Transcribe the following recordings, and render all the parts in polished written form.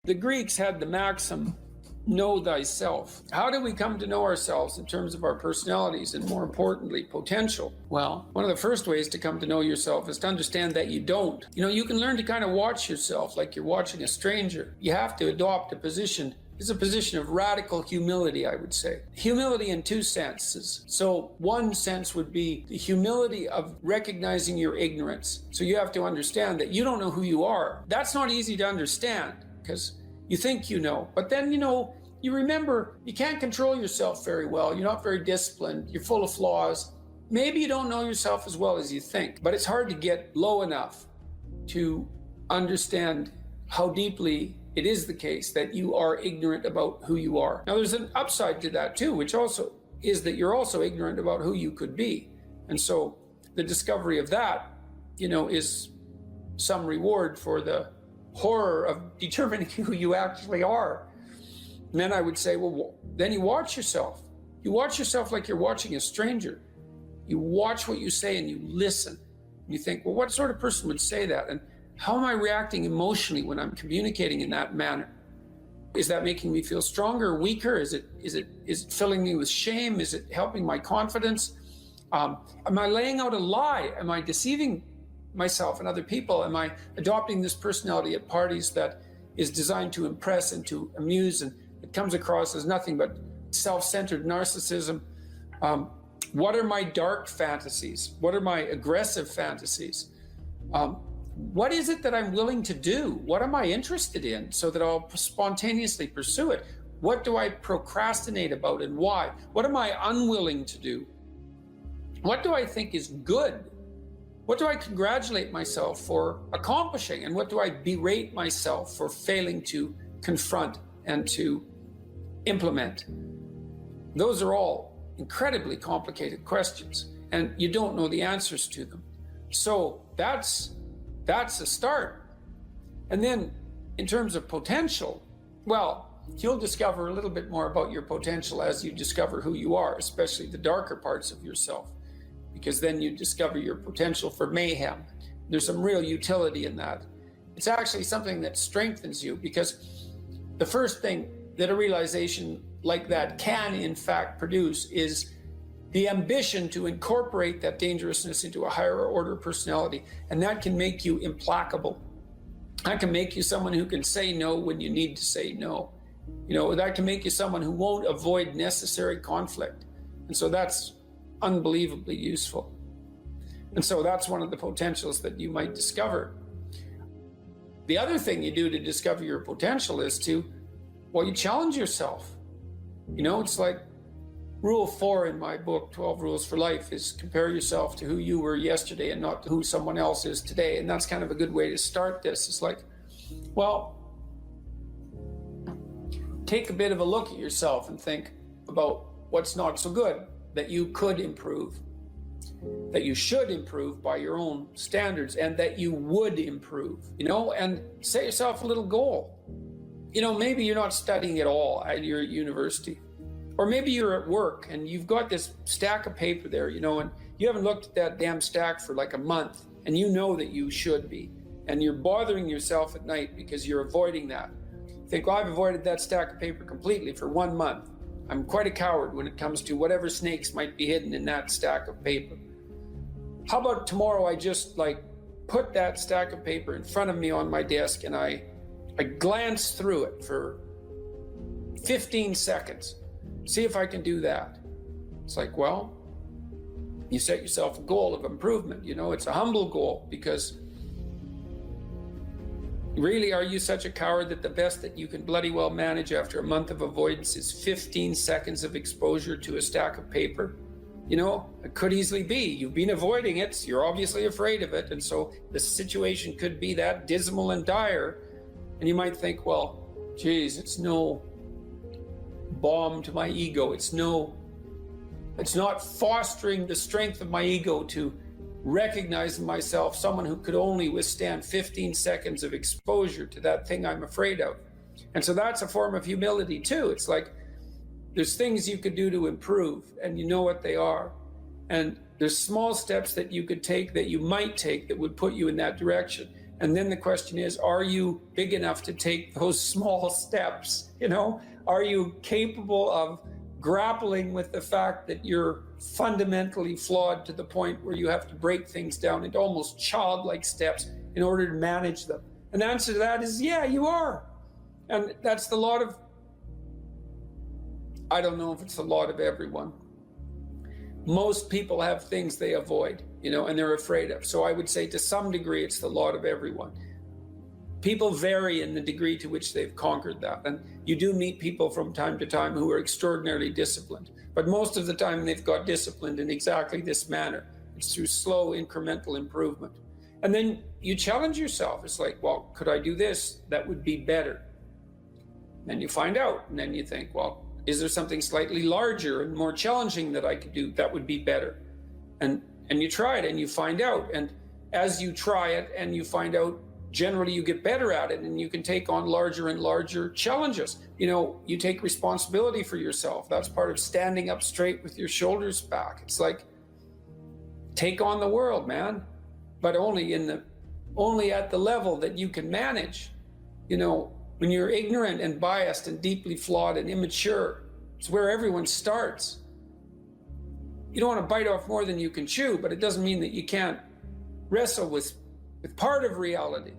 The Greeks had the maxim, know thyself. How do we come to know ourselves in terms of our personalities and, more importantly, potential? Well, one of the first ways to come to know yourself is to understand that you don't. You can learn to kind of watch yourself like you're watching a stranger. You have to adopt a position. It's a position of radical humility, I would say. Humility in two senses. So one sense would be the humility of recognizing your ignorance. So you have to understand that you don't know who you are. That's not easy to understand because you think you know, but then, you remember you can't control yourself very well. You're not very disciplined. You're full of flaws. Maybe you don't know yourself as well as you think, but it's hard to get low enough to understand how deeply it is the case that you are ignorant about who you are. Now, there's an upside to that too, which also is that you're also ignorant about who you could be. And so the discovery of that, is some reward for the horror of determining who you actually are. And then I would say, well, then you watch yourself. You watch yourself like you're watching a stranger. You watch what you say and you listen. You think, well, what sort of person would say that? And how am I reacting emotionally when I'm communicating in that manner? Is that making me feel stronger or weaker? Is it filling me with shame? Is it helping my confidence? Am I laying out a lie? Am I deceiving myself and other people? Am I adopting this personality at parties that is designed to impress and to amuse, and it comes across as nothing but self-centered narcissism? What are my dark fantasies? What are my aggressive fantasies? What is it that I'm willing to do? What am I interested in so that I'll spontaneously pursue it? What do I procrastinate about and why? What am I unwilling to do? What do I think is good? What do I congratulate myself for accomplishing? And what do I berate myself for failing to confront and to implement? Those are all incredibly complicated questions, and you don't know the answers to them. So that's a start. And then in terms of potential, well, you'll discover a little bit more about your potential as you discover who you are, especially the darker parts of yourself, because then you discover your potential for mayhem. There's some real utility in that. It's actually something that strengthens you, because the first thing that a realization like that can in fact produce is the ambition to incorporate that dangerousness into a higher order personality. And that can make you implacable. That can make you someone who can say no when you need to say no. That can make you someone who won't avoid necessary conflict. And so that's unbelievably useful. And so that's one of the potentials that you might discover. The other thing you do to discover your potential is you challenge yourself. It's like Rule 4 in my book, 12 Rules for Life, is compare yourself to who you were yesterday and not to who someone else is today. And that's kind of a good way to start this. It's like, well, take a bit of a look at yourself and think about what's not so good that you could improve, that you should improve by your own standards, and that you would improve, and set yourself a little goal. Maybe you're not studying at all at your university. Or maybe you're at work and you've got this stack of paper there, and you haven't looked at that damn stack for like a month, and you know that you should be. And you're bothering yourself at night because you're avoiding that. You think, well, I've avoided that stack of paper completely for 1 month. I'm quite a coward when it comes to whatever snakes might be hidden in that stack of paper. How about tomorrow I just put that stack of paper in front of me on my desk and I glance through it for 15 seconds. See if I can do that. It's like, well, you set yourself a goal of improvement. It's a humble goal, because really, are you such a coward that the best that you can bloody well manage after a month of avoidance is 15 seconds of exposure to a stack of paper? It could easily be. You've been avoiding it. So you're obviously afraid of it. And so the situation could be that dismal and dire. And you might think, well, geez, it's no balm to my ego. It's not fostering the strength of my ego to recognize in myself someone who could only withstand 15 seconds of exposure to that thing I'm afraid of. And so that's a form of humility too. It's like there's things you could do to improve, and you know what they are. And there's small steps that you could take, that you might take, that would put you in that direction. And then the question is, are you big enough to take those small steps? You know, are you capable of grappling with the fact that you're fundamentally flawed to the point where you have to break things down into almost childlike steps in order to manage them? And the answer to that is, yeah, you are. And that's the lot of, I don't know if it's the lot of everyone. Most people have things they avoid, you know, and they're afraid of. So I would say to some degree, it's the lot of everyone. People vary in the degree to which they've conquered that. And you do meet people from time to time who are extraordinarily disciplined. But most of the time, they've got disciplined in exactly this manner. It's through slow incremental improvement. And then you challenge yourself. It's like, well, could I do this? That would be better. And you find out. And then you think, well, is there something slightly larger and more challenging that I could do that would be better? And you try it and you find out. And as you try it and you find out, generally you get better at it and you can take on larger and larger challenges. You know, you take responsibility for yourself. That's part of standing up straight with your shoulders back. It's like, take on the world, man, but only at the level that you can manage. You know, when you're ignorant and biased and deeply flawed and immature, it's where everyone starts. You don't want to bite off more than you can chew, but it doesn't mean that you can't wrestle with part of reality.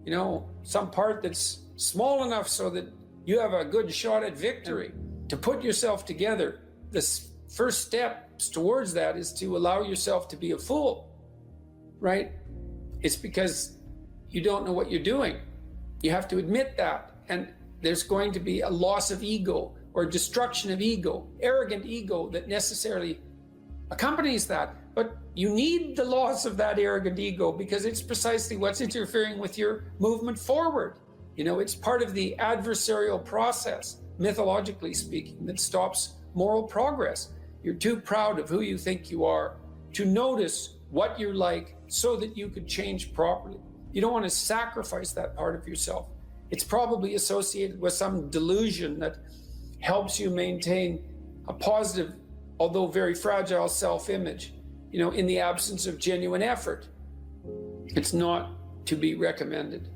You know, some part that's small enough so that you have a good shot at victory. To put yourself together, the first steps towards that is to allow yourself to be a fool, right? It's because you don't know what you're doing. You have to admit that. And there's going to be a loss of ego or destruction of ego, arrogant ego that necessarily accompanies that. But you need the loss of that arrogant ego because it's precisely what's interfering with your movement forward. You know, it's part of the adversarial process, mythologically speaking, that stops moral progress. You're too proud of who you think you are to notice what you're like so that you could change properly. You don't want to sacrifice that part of yourself. It's probably associated with some delusion that helps you maintain a positive, although very fragile self-image, you know, in the absence of genuine effort. It's not to be recommended.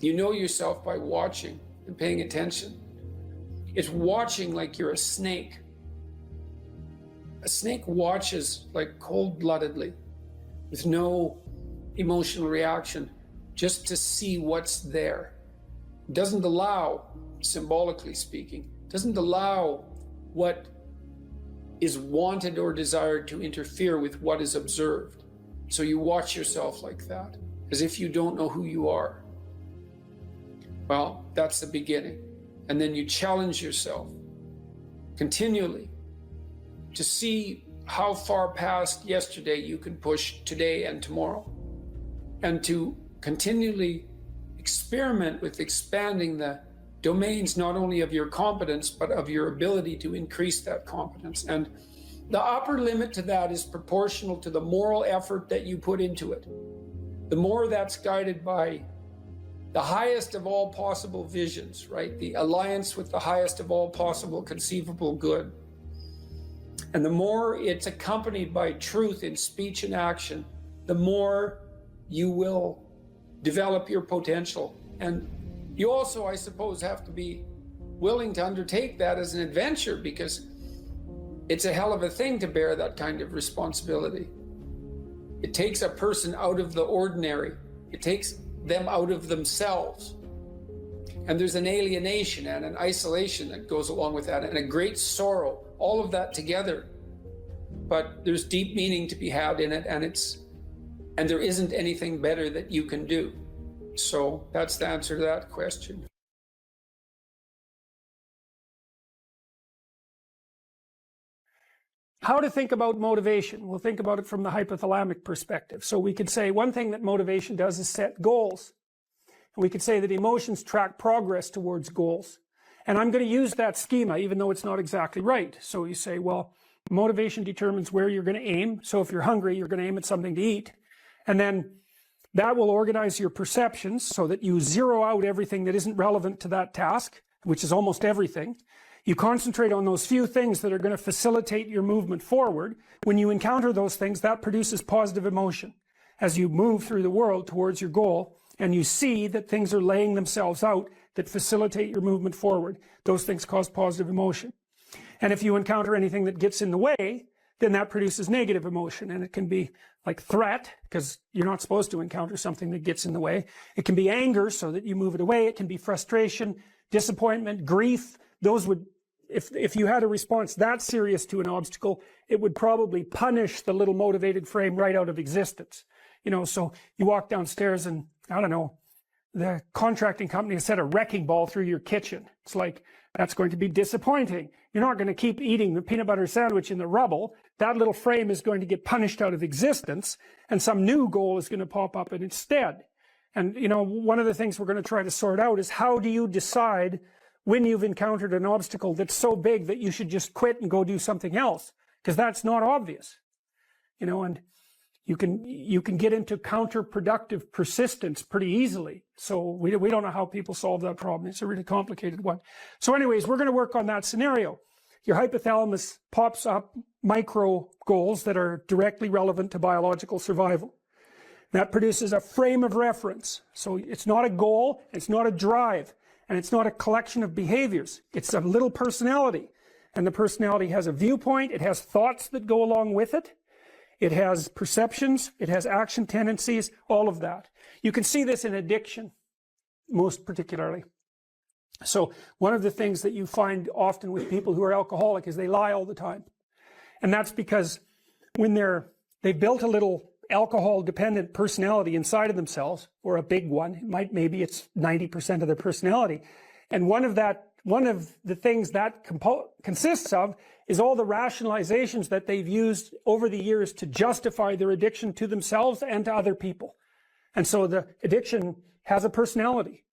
You know yourself by watching and paying attention. It's watching like you're a snake. A snake watches like cold-bloodedly with no emotional reaction, just to see what's there. It doesn't allow, symbolically speaking, doesn't allow what is wanted or desired to interfere with what is observed. So you watch yourself like that, as if you don't know who you are. Well, that's the beginning. And then you challenge yourself continually to see how far past yesterday you can push today and tomorrow, and to continually experiment with expanding the domains not only of your competence, but of your ability to increase that competence. And the upper limit to that is proportional to the moral effort that you put into it. The more that's guided by the highest of all possible visions, right? The alliance with the highest of all possible conceivable good. And the more it's accompanied by truth in speech and action, the more you will develop your potential. And you also, I suppose, have to be willing to undertake that as an adventure, because it's a hell of a thing to bear that kind of responsibility. It takes a person out of the ordinary. It takes them out of themselves. And there's an alienation and an isolation that goes along with that, and a great sorrow, all of that together. But there's deep meaning to be had in it, and there isn't anything better that you can do. So that's the answer to that question. How to think about motivation? We'll think about it from the hypothalamic perspective. So we could say one thing that motivation does is set goals. And we could say that emotions track progress towards goals. And I'm going to use that schema, even though it's not exactly right. So you say, well, motivation determines where you're going to aim. So if you're hungry, you're going to aim at something to eat. And then that will organize your perceptions so that you zero out everything that isn't relevant to that task, which is almost everything. You concentrate on those few things that are going to facilitate your movement forward. When you encounter those things, that produces positive emotion. as you move through the world towards your goal, and you see that things are laying themselves out that facilitate your movement forward. Those things cause positive emotion. And if you encounter anything that gets in the way, then that produces negative emotion. And it can be like threat, because you're not supposed to encounter something that gets in the way. It can be anger, so that you move it away. It can be frustration, disappointment, grief. Those would, if you had a response that serious to an obstacle, it would probably punish the little motivated frame right out of existence. You know, so you walk downstairs and, I don't know, the contracting company has set a wrecking ball through your kitchen. It's like, that's going to be disappointing. You're not going to keep eating the peanut butter sandwich in the rubble. That little frame is going to get punished out of existence, and some new goal is going to pop up in its stead. And, you know, one of the things we're going to try to sort out is, how do you decide when you've encountered an obstacle that's so big that you should just quit and go do something else? Because that's not obvious. You know, and you can get into counterproductive persistence pretty easily. So we don't know how people solve that problem. It's a really complicated one. So anyways, we're going to work on that scenario. Your hypothalamus pops up micro goals that are directly relevant to biological survival. That produces a frame of reference. So it's not a goal, it's not a drive, and it's not a collection of behaviors. It's a little personality. And the personality has a viewpoint, it has thoughts that go along with it. It has perceptions, it has action tendencies, all of that. You can see this in addiction, most particularly. So one of the things that you find often with people who are alcoholic is they lie all the time. And that's because when they've built a little alcohol-dependent personality inside of themselves, or a big one, maybe it's 90% of their personality, and one of the things that consists of is all the rationalizations that they've used over the years to justify their addiction to themselves and to other people. And so the addiction has a personality,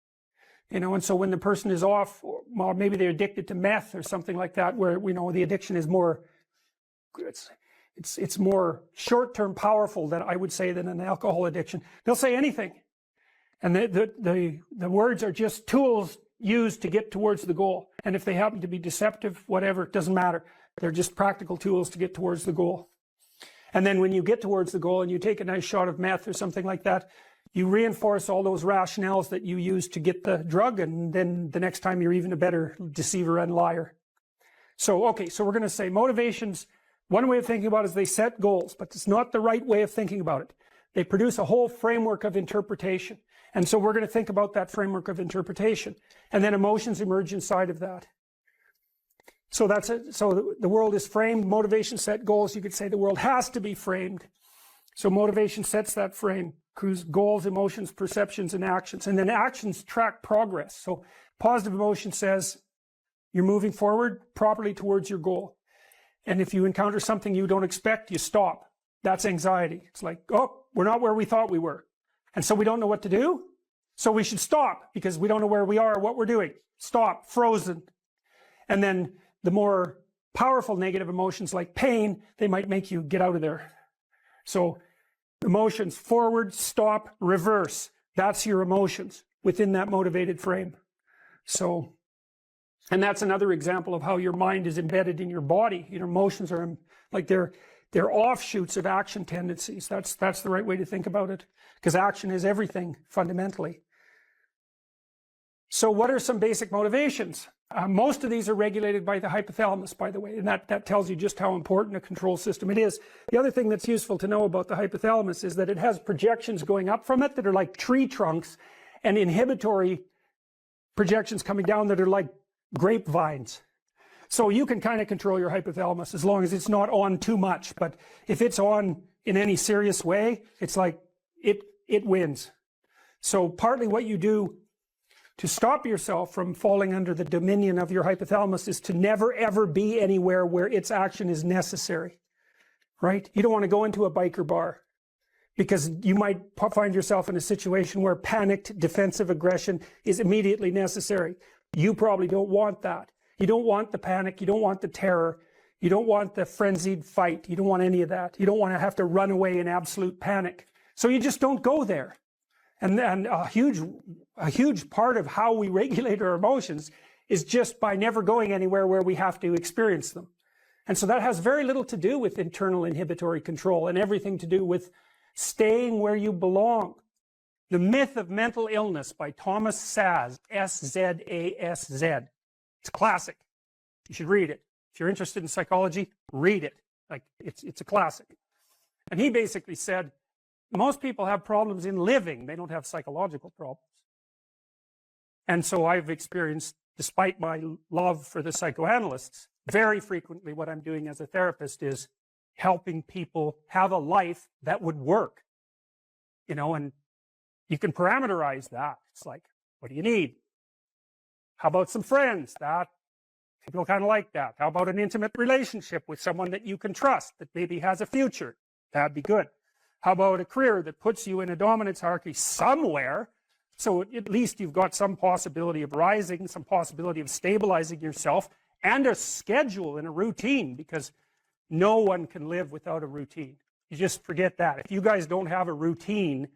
you know, and so when the person is off, or maybe they're addicted to meth or something like that, where, you know, the addiction is more, it's more short-term powerful than, I would say, than an alcohol addiction. They'll say anything. And the words are just tools used to get towards the goal. And if they happen to be deceptive, whatever, it doesn't matter. They're just practical tools to get towards the goal. And then when you get towards the goal and you take a nice shot of meth or something like that, you reinforce all those rationales that you used to get the drug, and then the next time you're even a better deceiver and liar. So, okay, so we're going to say motivations, one way of thinking about it is they set goals, but it's not the right way of thinking about it. They produce a whole framework of interpretation. And so we're going to think about that framework of interpretation. And then emotions emerge inside of that. So that's it. So the world is framed, motivation set goals. You could say the world has to be framed. So motivation sets that frame, goals, emotions, perceptions, and actions. And then actions track progress. So positive emotion says you're moving forward properly towards your goal. And if you encounter something you don't expect, you stop. That's anxiety. It's like, oh, we're not where we thought we were. And so we don't know what to do. So we should stop, because we don't know where we are or what we're doing. Stop, frozen. And then the more powerful negative emotions like pain, they might make you get out of there. So emotions, forward, stop, reverse. That's your emotions within that motivated frame. So, and that's another example of how your mind is embedded in your body. Your emotions are like they're offshoots of action tendencies. That's the right way to think about it, because action is everything fundamentally. So what are some basic motivations? Most of these are regulated by the hypothalamus, by the way, and that tells you just how important a control system it is. The other thing that's useful to know about the hypothalamus is that it has projections going up from it that are like tree trunks, and inhibitory projections coming down that are like grapevines. So you can kind of control your hypothalamus as long as it's not on too much. But if it's on in any serious way, it's like it wins. So partly what you do to stop yourself from falling under the dominion of your hypothalamus is to never ever be anywhere where its action is necessary, right? You don't want to go into a biker bar, because you might find yourself in a situation where panicked defensive aggression is immediately necessary. You probably don't want that. You don't want the panic, you don't want the terror, you don't want the frenzied fight, you don't want any of that. You don't want to have to run away in absolute panic. So you just don't go there. And a huge part of how we regulate our emotions is just by never going anywhere where we have to experience them. And so that has very little to do with internal inhibitory control, and everything to do with Staying where you belong. The Myth of Mental Illness by Thomas Szasz, S-Z-A-S-Z. It's a classic. You should read it. If you're interested in psychology, read it. Like, it's a classic. And he basically said, most people have problems in living. They don't have psychological problems. And so I've experienced, despite my love for the psychoanalysts, very frequently what I'm doing as a therapist is helping people have a life that would work. You know, and you can parameterize that. It's like, what do you need? How about some friends? That people kind of like that. How about an intimate relationship with someone that you can trust, that maybe has a future? That'd be good. How about a career that puts you in a dominance hierarchy somewhere, so at least you've got some possibility of rising, some possibility of stabilizing yourself, and a schedule and a routine, because no one can live without a routine. You just forget that. If you guys don't have a routine,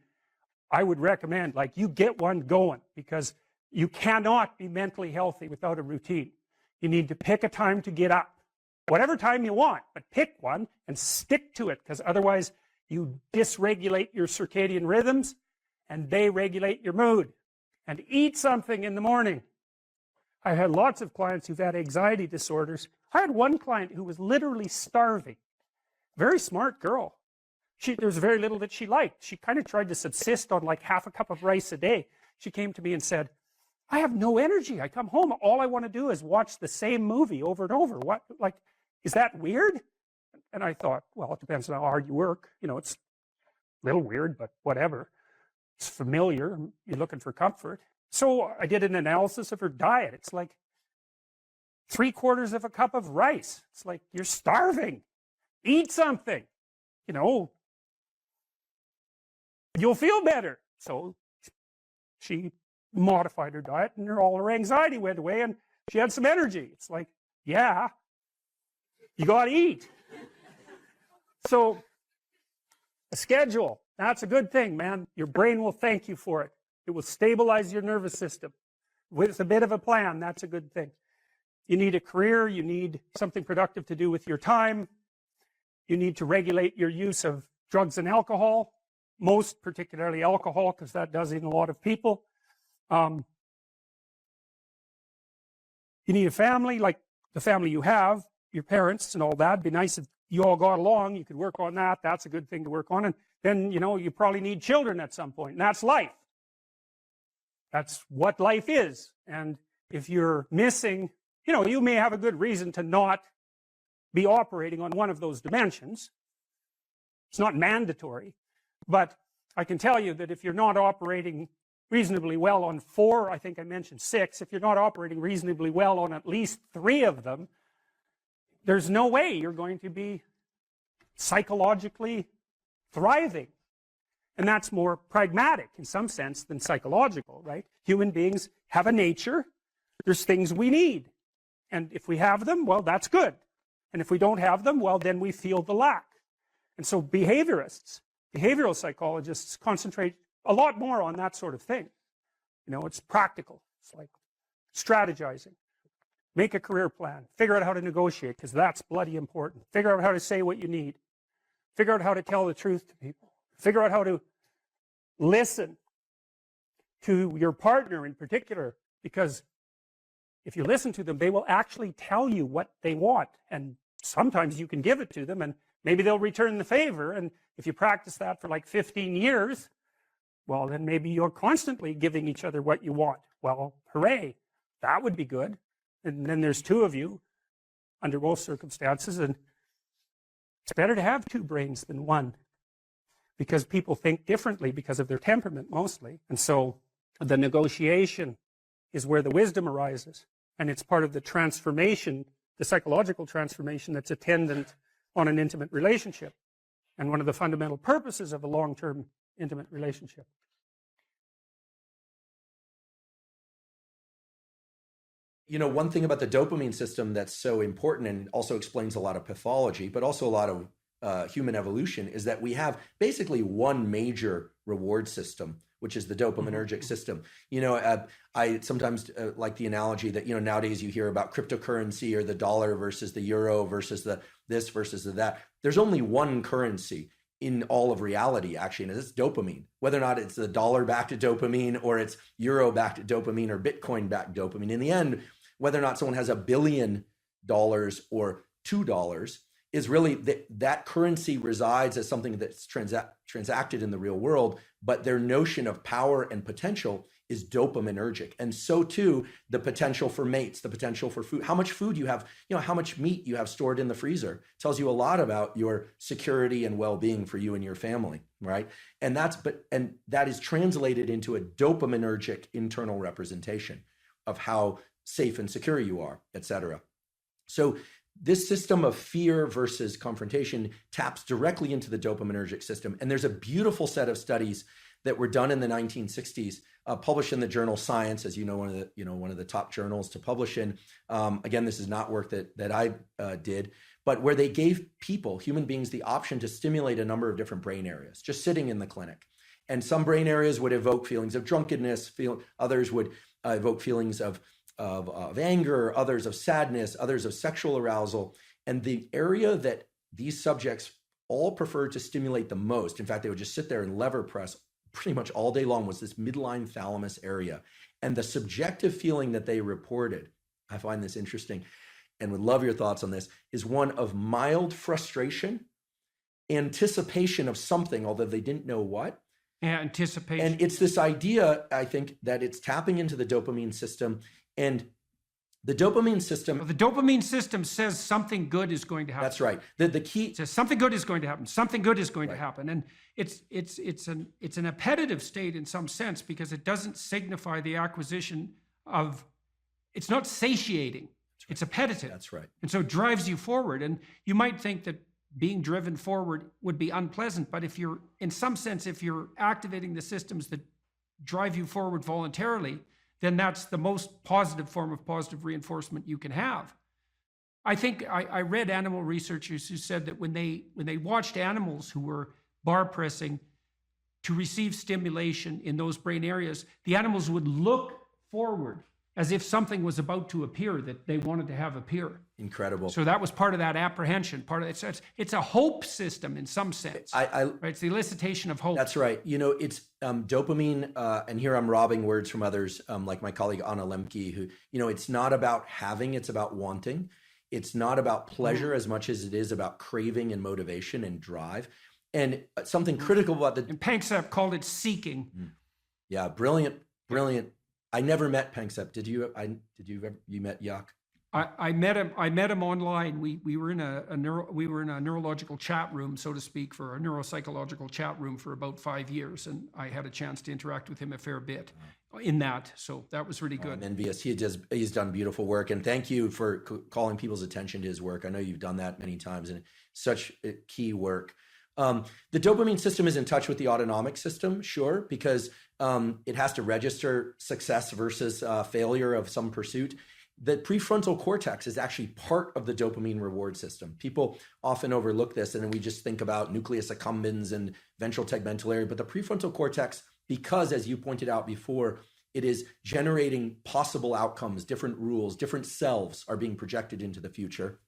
I would recommend, like, you get one going, because you cannot be mentally healthy without a routine. You need to pick a time to get up, whatever time you want, but pick one and stick to it, because otherwise you dysregulate your circadian rhythms and they regulate your mood. And eat something in the morning. I've had lots of clients who've had anxiety disorders. I had one client who was literally starving. Very smart girl. There's very little that she liked. She kind of tried to subsist on like half a cup of rice a day. She came to me and said, I have no energy. I come home, all I want to do is watch the same movie over and over. What, like, is that weird? And I thought, well, it depends on how hard you work. You know, it's a little weird, but whatever. It's familiar. You're looking for comfort. So I did an analysis of her diet. It's like 3/4 of a cup of rice. It's like, you're starving. Eat something. You know, you'll feel better. So she modified her diet, and all her anxiety went away, and she had some energy. It's like, yeah, you got to eat. So a schedule, that's a good thing, man. Your brain will thank you for it. It will stabilize your nervous system. With a bit of a plan, that's a good thing. You need a career. You need something productive to do with your time. You need to regulate your use of drugs and alcohol, most particularly alcohol, because that does in a lot of people. You need a family, like the family you have, your parents and all that. It'd be nice if you all got along. You could work on that. That's a good thing to work on. And then, you know, you probably need children at some point, and that's life. That's what life is. And if you're missing, you know, you may have a good reason to not be operating on one of those dimensions. It's not mandatory, but I can tell you that if you're not operating reasonably well on 4, I think I mentioned 6, if you're not operating reasonably well on at least 3 of them, there's no way you're going to be psychologically thriving. And that's more pragmatic in some sense than psychological, right? Human beings have a nature. There's things we need. And if we have them, well, that's good. And if we don't have them, well, then we feel the lack. And so behaviorists, behavioral psychologists concentrate a lot more on that sort of thing. You know, it's practical. It's like strategizing. Make a career plan. Figure out how to negotiate, because that's bloody important. Figure out how to say what you need. Figure out how to tell the truth to people. Figure out how to listen to your partner in particular, because if you listen to them, they will actually tell you what they want. And sometimes you can give it to them, and maybe they'll return the favor. And if you practice that for like 15 years, well, then maybe you're constantly giving each other what you want. Well, hooray, that would be good. And then there's 2 of you under most circumstances, and it's better to have 2 brains than 1, because people think differently because of their temperament mostly. And so the negotiation is where the wisdom arises, and it's part of the transformation, the psychological transformation that's attendant on an intimate relationship, and one of the fundamental purposes of a long-term intimate relationship. You know, one thing about the dopamine system that's so important and also explains a lot of pathology, but also a lot of human evolution, is that we have basically one major reward system, which is the dopaminergic system. You know, I sometimes like the analogy that, you know, nowadays you hear about cryptocurrency or the dollar versus the euro versus the this versus the that. There's only one currency. in all of reality, actually, and it's dopamine. Whether or not it's the dollar-backed dopamine or it's euro-backed dopamine or Bitcoin-backed dopamine, in the end, whether or not someone has $1 billion or $2 is really that currency resides as something that's transacted in the real world, but their notion of power and potential is dopaminergic. And so too, the potential for mates, the potential for food, how much food you have, how much meat you have stored in the freezer tells you a lot about your security and well-being for you and your family, right? And that is translated into a dopaminergic internal representation of how safe and secure you are, et cetera. So this system of fear versus confrontation taps directly into the dopaminergic system. And there's a beautiful set of studies that were done in the 1960s, published in the journal Science, as one of the top journals to publish in. Again, this is not work that I did, but where they gave people, human beings, the option to stimulate a number of different brain areas, just sitting in the clinic. And some brain areas would evoke feelings of drunkenness, others would evoke feelings of anger, others of sadness, others of sexual arousal. And the area that these subjects all preferred to stimulate the most, in fact, they would just sit there and lever press pretty much all day long, was this midline thalamus area. And the subjective feeling that they reported, I find this interesting and would love your thoughts on this, is one of mild frustration, anticipation of something, although they didn't know what. Yeah, anticipation. And it's this idea, I think, that it's tapping into the dopamine system. And the dopamine system... Well, the dopamine system says something good is going to happen. That's right. The key... It says something good is going to happen. Something good is going to happen. And it's an appetitive state in some sense, because it doesn't signify the acquisition of... It's not satiating. Right. It's appetitive. That's right. And so it drives you forward. And you might think that being driven forward would be unpleasant, but if you're activating the systems that drive you forward voluntarily, then that's the most positive form of positive reinforcement you can have. I think I read animal researchers who said that when they watched animals who were bar pressing to receive stimulation in those brain areas, the animals would look forward as if something was about to appear that they wanted to have appear. Incredible. So that was part of that apprehension. It's a hope system in some sense. Right? It's the elicitation of hope. That's right. It's dopamine, and here I'm robbing words from others, like my colleague Anna Lemke, who, it's not about having, it's about wanting. It's not about pleasure as much as it is about craving and motivation and drive. And something critical about And Panksepp called it seeking. Yeah, brilliant. I never met Panksepp. Did you? You met Jaak? I met him online. We were in a neurological chat room, so to speak, for a neuropsychological chat room for about 5 years, and I had a chance to interact with him a fair bit in that. So that was really good. I'm envious. He's done beautiful work, and thank you for calling people's attention to his work. I know you've done that many times, and such key work. The dopamine system is in touch with the autonomic system, sure, because it has to register success versus failure of some pursuit. The prefrontal cortex is actually part of the dopamine reward system. People often overlook this, and then we just think about nucleus accumbens and ventral tegmental area. But the prefrontal cortex, because as you pointed out before, it is generating possible outcomes, different rules, different selves are being projected into the future.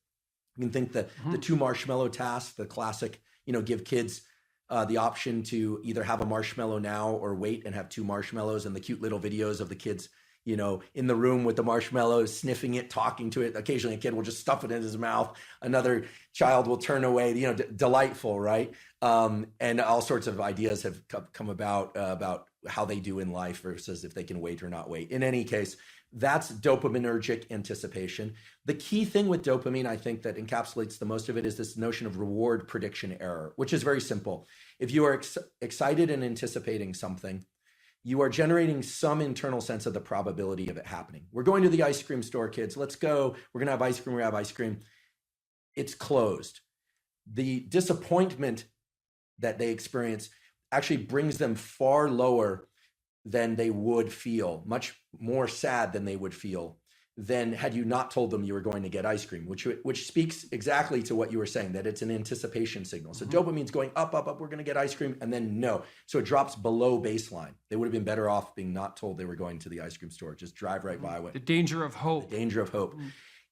You can think that the 2 marshmallow task, the classic, give kids the option to either have a marshmallow now or wait and have 2 marshmallows, and the cute little videos of the kids, in the room with the marshmallows, sniffing it, talking to it. Occasionally a kid will just stuff it in his mouth. Another child will turn away, delightful, right? And all sorts of ideas have come about how they do in life versus if they can wait or not wait. In any case, that's dopaminergic anticipation. The key thing with dopamine, I think, that encapsulates the most of it is this notion of reward prediction error, which is very simple. If you are excited and anticipating something, you are generating some internal sense of the probability of it happening. We're going to the ice cream store, kids. Let's go. We're going to have ice cream. We're going to have ice cream. It's closed. The disappointment that they experience actually brings them far lower than they would feel, much more sad than they would feel than had you not told them you were going to get ice cream, which speaks exactly to what you were saying, that it's an anticipation signal. So dopamine's going up, we're going to get ice cream, and then no. So it drops below baseline. They would have been better off being not told they were going to the ice cream store. Just drive right by it. The danger of hope. The danger of hope.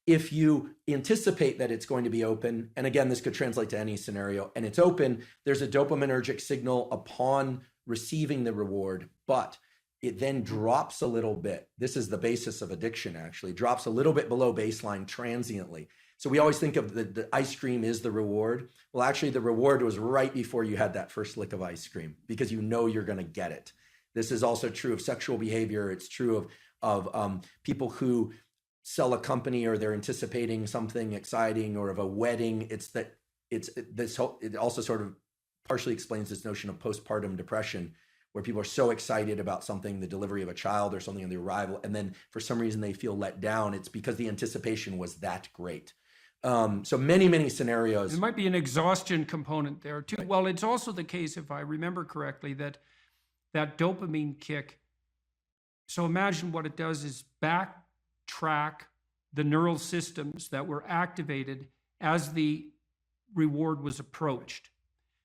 If you anticipate that it's going to be open, and again, this could translate to any scenario, and it's open, there's a dopaminergic signal upon receiving the reward, but it then drops a little bit. This is the basis of addiction, actually, drops a little bit below baseline transiently. So we always think of the ice cream is the reward. Well, actually, the reward was right before you had that first lick of ice cream, because you know you're going to get it. This is also true of sexual behavior. It's true of people who sell a company, or they're anticipating something exciting, or of a wedding. It also sort of partially explains this notion of postpartum depression, where people are so excited about something, the delivery of a child or something, on the arrival, and then for some reason they feel let down. It's because the anticipation was that great. So many scenarios. There might be an exhaustion component there too. Right. Well, it's also the case, if I remember correctly, that dopamine kick. So imagine what it does is backtrack the neural systems that were activated as the reward was approached.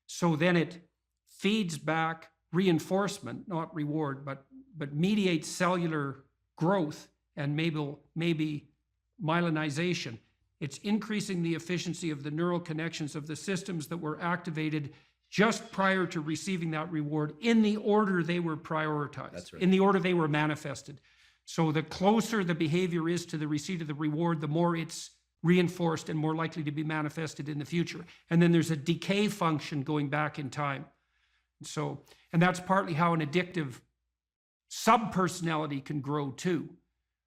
So then it feeds back reinforcement, not reward, but mediates cellular growth and maybe myelinization. It's increasing the efficiency of the neural connections of the systems that were activated just prior to receiving that reward in the order they were prioritized. That's right. In the order they were manifested. So the closer the behavior is to the receipt of the reward, the more it's reinforced and more likely to be manifested in the future. And then there's a decay function going back in time. So, and that's partly how an addictive subpersonality can grow too,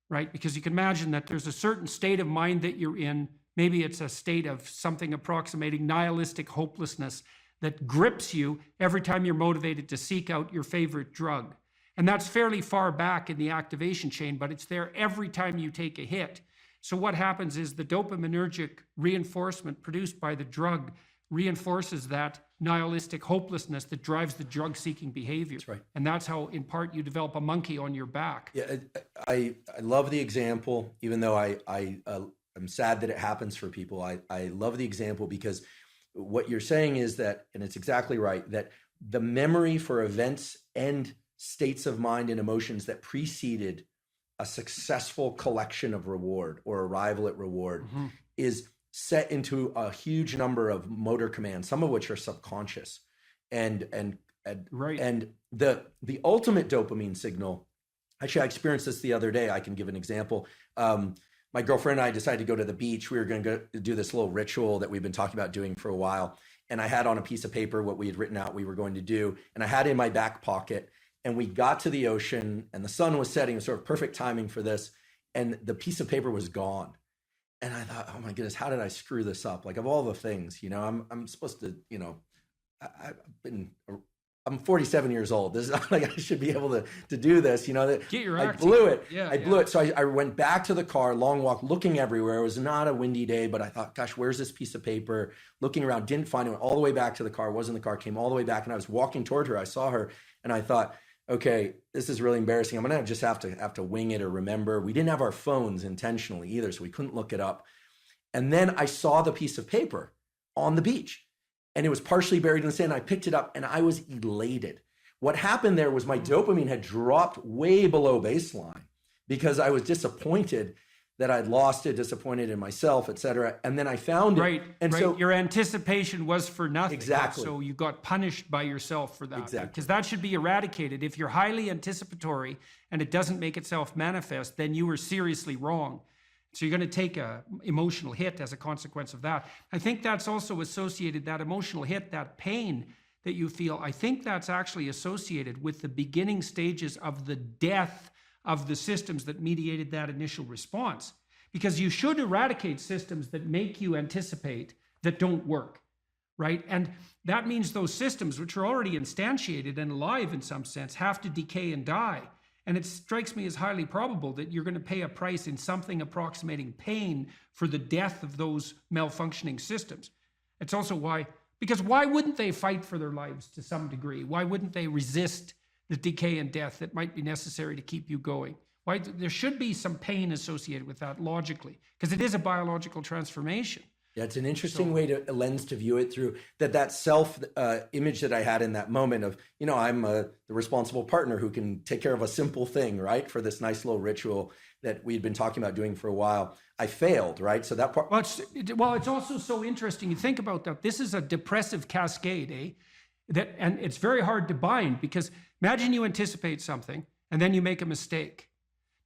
right? Because you can imagine that there's a certain state of mind that you're in. Maybe it's a state of something approximating nihilistic hopelessness that grips you every time you're motivated to seek out your favorite drug. And that's fairly far back in the activation chain, but it's there every time you take a hit. So what happens is the dopaminergic reinforcement produced by the drug reinforces that nihilistic hopelessness that drives the drug-seeking behavior. That's right. And that's how, in part, you develop a monkey on your back. Yeah, I love the example, even though I'm sad that it happens for people. I love the example because what you're saying is that, and it's exactly right, that the memory for events and states of mind and emotions that preceded a successful collection of reward or arrival at reward is set into a huge number of motor commands, some of which are subconscious. And the ultimate dopamine signal, actually I experienced this the other day. I can give an example. My girlfriend and I decided to go to the beach. We were going to go do this little ritual that we've been talking about doing for a while. And I had on a piece of paper what we had written out we were going to do. And I had it in my back pocket. And we got to the ocean and the sun was setting. It was sort of perfect timing for this. And the piece of paper was gone. And I thought, oh my goodness, how did I screw this up? Like, of all the things, I'm supposed to, I'm 47 years old. This is not like I should be able to do this, that Get your I blew it. I blew it. So I went back to the car, long walk, looking everywhere. It was not a windy day, but I thought, gosh, where's this piece of paper? Looking around, didn't find it. Went all the way back to the car, wasn't in the car, came all the way back. And I was walking toward her. I saw her and I thought, okay, this is really embarrassing. I'm going to just have to wing it or remember. We didn't have our phones intentionally either, so we couldn't look it up. And then I saw the piece of paper on the beach and it was partially buried in the sand. I picked it up and I was elated. What happened there was my dopamine had dropped way below baseline because I was disappointed that I'd lost it, disappointed in myself, et cetera. And then I found it. Right. So your anticipation was for nothing. Exactly. So you got punished by yourself for that. Exactly. Because that should be eradicated. If you're highly anticipatory and it doesn't make itself manifest, then you were seriously wrong. So you're going to take a emotional hit as a consequence of that. I think that's also associated, that emotional hit, that pain that you feel, I think that's actually associated with the beginning stages of the death of the systems that mediated that initial response. Because you should eradicate systems that make you anticipate that don't work, right? And that means those systems, which are already instantiated and alive in some sense, have to decay and die. And it strikes me as highly probable that you're going to pay a price in something approximating pain for the death of those malfunctioning systems. It's also because why wouldn't they fight for their lives to some degree? Why wouldn't they resist the decay and death that might be necessary to keep you going? Why? There should be some pain associated with that logically, because it is a biological transformation. Yeah, it's an interesting lens to view it through. That self image that I had in that moment of, I'm the responsible partner who can take care of a simple thing, right, for this nice little ritual. that we'd been talking about doing for a while, I failed, right? So that part. Well, it's also so interesting. You think about that. This is a depressive cascade, eh? And it's very hard to bind, because imagine you anticipate something and then you make a mistake.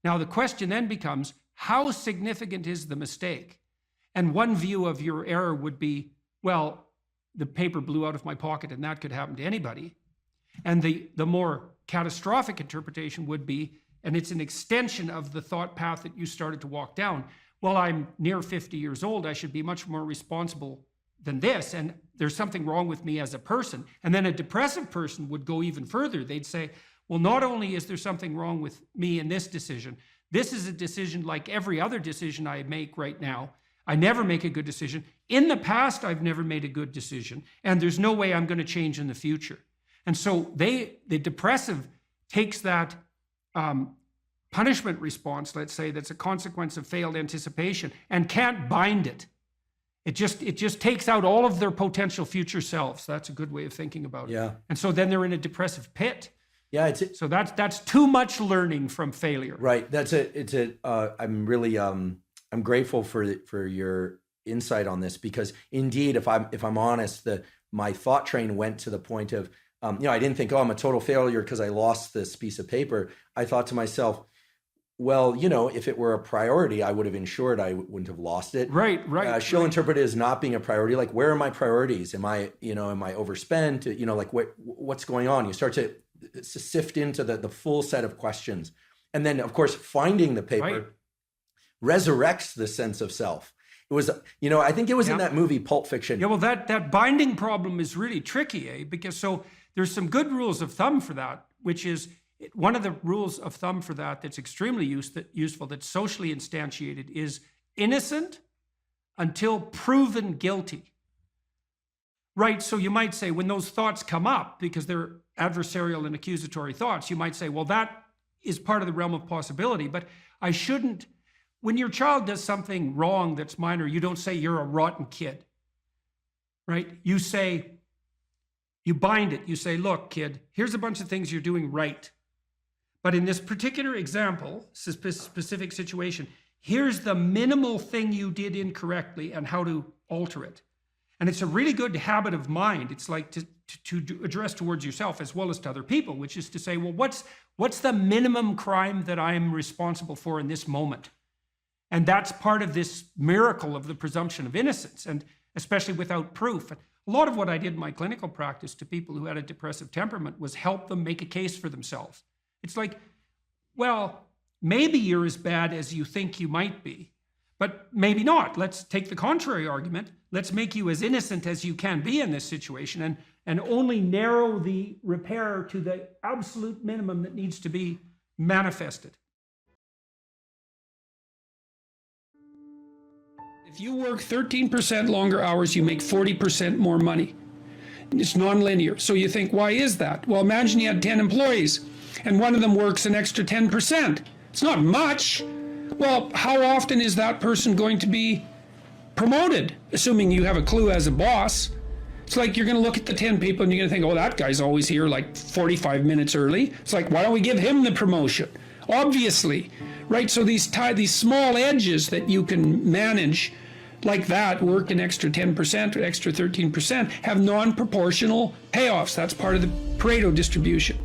Now, the question then becomes, how significant is the mistake? And one view of your error would be, well, the paper blew out of my pocket and that could happen to anybody. And the more catastrophic interpretation would be, and it's an extension of the thought path that you started to walk down, well, I'm near 50 years old, I should be much more responsible than this, and there's something wrong with me as a person. And then a depressive person would go even further. They'd say, well, not only is there something wrong with me in this decision, this is a decision like every other decision I make right now. I never make a good decision. In the past, I've never made a good decision, and there's no way I'm going to change in the future. And so the depressive takes that punishment response, let's say, that's a consequence of failed anticipation, and can't bind it. It just takes out all of their potential future selves. That's a good way of thinking about it. Yeah. And so then they're in a depressive pit. Yeah, so that's too much learning from failure. Right. I'm really I'm grateful for your insight on this, because indeed, if I'm honest, my thought train went to the point of I didn't think, oh, I'm a total failure because I lost this piece of paper. I thought to myself, well, if it were a priority, I would have ensured I wouldn't have lost it. Right. She'll interpret it as not being a priority. Like, where are my priorities? Am I overspent? Like what's going on? You start to sift into the full set of questions. And then, of course, finding the paper resurrects the sense of self. It was, I think it was in that movie, Pulp Fiction. Yeah, well, that binding problem is really tricky, eh? Because so there's some good rules of thumb for that, which is one of the rules of thumb for that's extremely useful, that's socially instantiated, is innocent until proven guilty. Right, so you might say when those thoughts come up, because they're adversarial and accusatory thoughts, you might say, well, that is part of the realm of possibility, but I shouldn't. When your child does something wrong that's minor, you don't say you're a rotten kid, right? You bind it. You say, look, kid, here's a bunch of things you're doing right. But in this particular example, specific situation, here's the minimal thing you did incorrectly and how to alter it. And it's a really good habit of mind. It's like to address towards yourself as well as to other people, which is to say, well, what's the minimum crime that I'm responsible for in this moment? And that's part of this miracle of the presumption of innocence, and especially without proof. A lot of what I did in my clinical practice to people who had a depressive temperament was help them make a case for themselves. It's like, well, maybe you're as bad as you think you might be, but maybe not. Let's take the contrary argument. Let's make you as innocent as you can be in this situation, and only narrow the repair to the absolute minimum that needs to be manifested. If you work 13% longer hours, you make 40% more money. It's nonlinear. So you think, why is that? Well, imagine you had 10 employees and one of them works an extra 10%. It's not much. Well, how often is that person going to be promoted? Assuming you have a clue as a boss. It's like you're going to look at the 10 people and you're going to think, oh, that guy's always here like 45 minutes early. It's like, why don't we give him the promotion? Obviously, right? So these small edges that you can manage like that, work an extra 10% or extra 13%, have non-proportional payoffs. That's part of the Pareto distribution.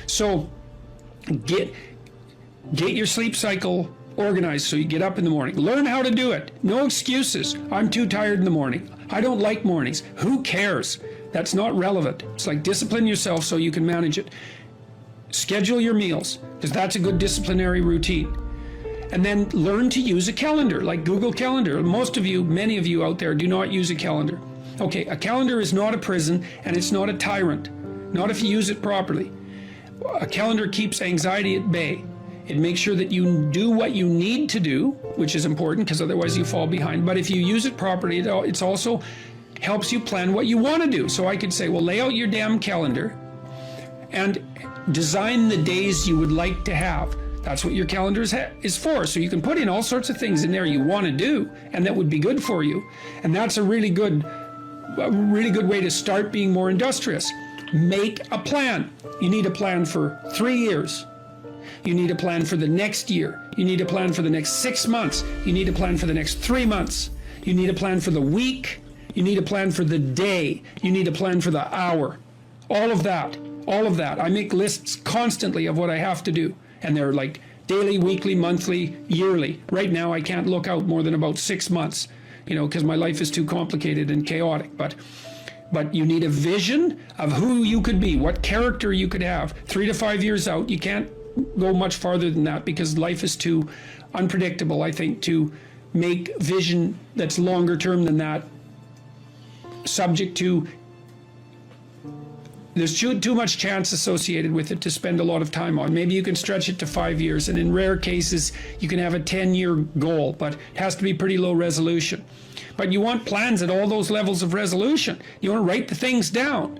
So get your sleep cycle organized so you get up in the morning. Learn how to do it. No excuses. I'm too tired in the morning. I don't like mornings. Who cares? That's not relevant. It's like discipline yourself so you can manage it. Schedule your meals, because that's a good disciplinary routine. And then learn to use a calendar, like Google Calendar. Many of you out there do not use a calendar. Okay, a calendar is not a prison, and it's not a tyrant. Not if you use it properly. A calendar keeps anxiety at bay. It makes sure that you do what you need to do, which is important, because otherwise you fall behind. But if you use it properly, it also helps you plan what you want to do. So I could say, well, lay out your damn calendar and design the days you would like to have. That's what your calendar is for. So you can put in all sorts of things in there you want to do and that would be good for you. And that's a really good way to start being more industrious. Make a plan. You need a plan for 3 years. You need a plan for the next year. You need a plan for the next 6 months. You need a plan for the next 3 months. You need a plan for the week. You need a plan for the day. You need a plan for the hour. All of that. All of that. I make lists constantly of what I have to do. And they're like daily, weekly, monthly, yearly. Right now, I can't look out more than about 6 months, because my life is too complicated and chaotic. But you need a vision of who you could be, what character you could have. 3 to 5 years out, you can't go much farther than that because life is too unpredictable, I think, to make vision that's longer term than that subject to. There's too much chance associated with it to spend a lot of time on. Maybe you can stretch it to 5 years, and in rare cases, you can have a 10-year goal, but it has to be pretty low resolution. But you want plans at all those levels of resolution. You want to write the things down.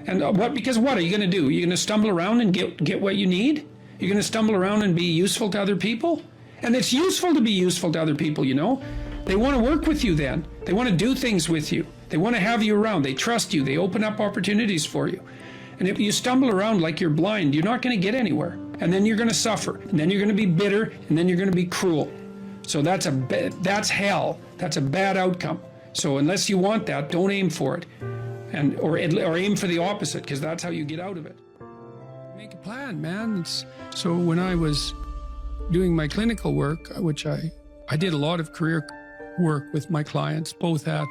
And because what are you going to do? You're going to stumble around and get what you need? You're going to stumble around and be useful to other people? And it's useful to be useful to other people, They want to work with you then. They want to do things with you. They want to have you around. They trust you. They open up opportunities for you. And if you stumble around like you're blind, you're not going to get anywhere. And then you're going to suffer. And then you're going to be bitter. And then you're going to be cruel. So that's hell. That's a bad outcome. So unless you want that, don't aim for it. Or aim for the opposite, because that's how you get out of it. Make a plan, man. So when I was doing my clinical work, which I did a lot of career work with my clients, both at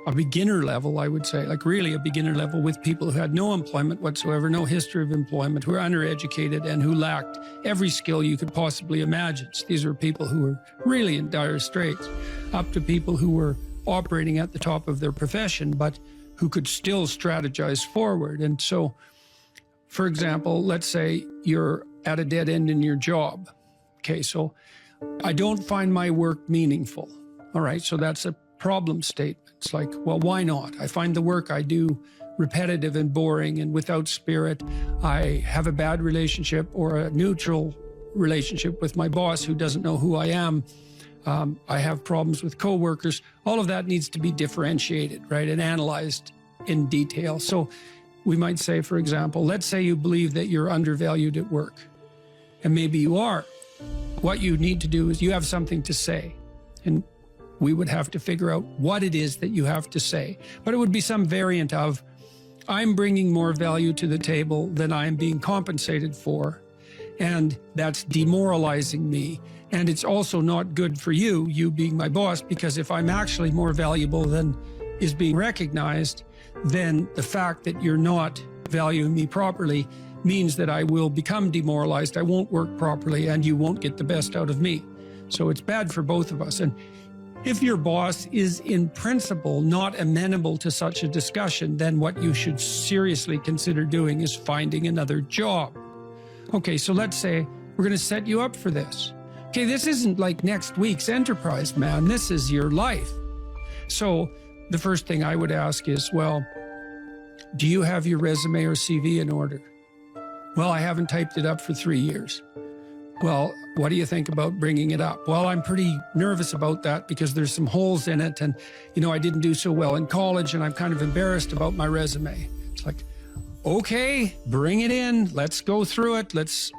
a beginner level, I would say, like really a beginner level, with people who had no employment whatsoever, no history of employment, who were undereducated and who lacked every skill you could possibly imagine. So these were people who were really in dire straits, up to people who were operating at the top of their profession, but who could still strategize forward. And so, for example, let's say you're at a dead end in your job. Okay, so I don't find my work meaningful. All right, so that's a problem statement. It's like, well, why not? I find the work I do repetitive and boring and without spirit. I have a bad relationship or a neutral relationship with my boss who doesn't know who I am. I have problems with coworkers. All of that needs to be differentiated, right, and analyzed in detail. So we might say, for example, let's say you believe that you're undervalued at work, and maybe you are. What you need to do is you have something to say, and we would have to figure out what it is that you have to say. But it would be some variant of, I'm bringing more value to the table than I'm being compensated for, and that's demoralizing me. And it's also not good for you being my boss, because if I'm actually more valuable than is being recognized, then the fact that you're not valuing me properly means that I will become demoralized, I won't work properly, and you won't get the best out of me. So it's bad for both of us. And if your boss is in principle not amenable to such a discussion, then what you should seriously consider doing is finding another job. Okay, so let's say we're going to set you up for this. Okay, this isn't like next week's enterprise, man. This is your life. So the first thing I would ask is, well, do you have your resume or CV in order? Well, I haven't typed it up for 3 years. Well, what do you think about bringing it up? Well, I'm pretty nervous about that because there's some holes in it, and, I didn't do so well in college, and I'm kind of embarrassed about my resume. It's like, okay, bring it in. Let's go through it. Let's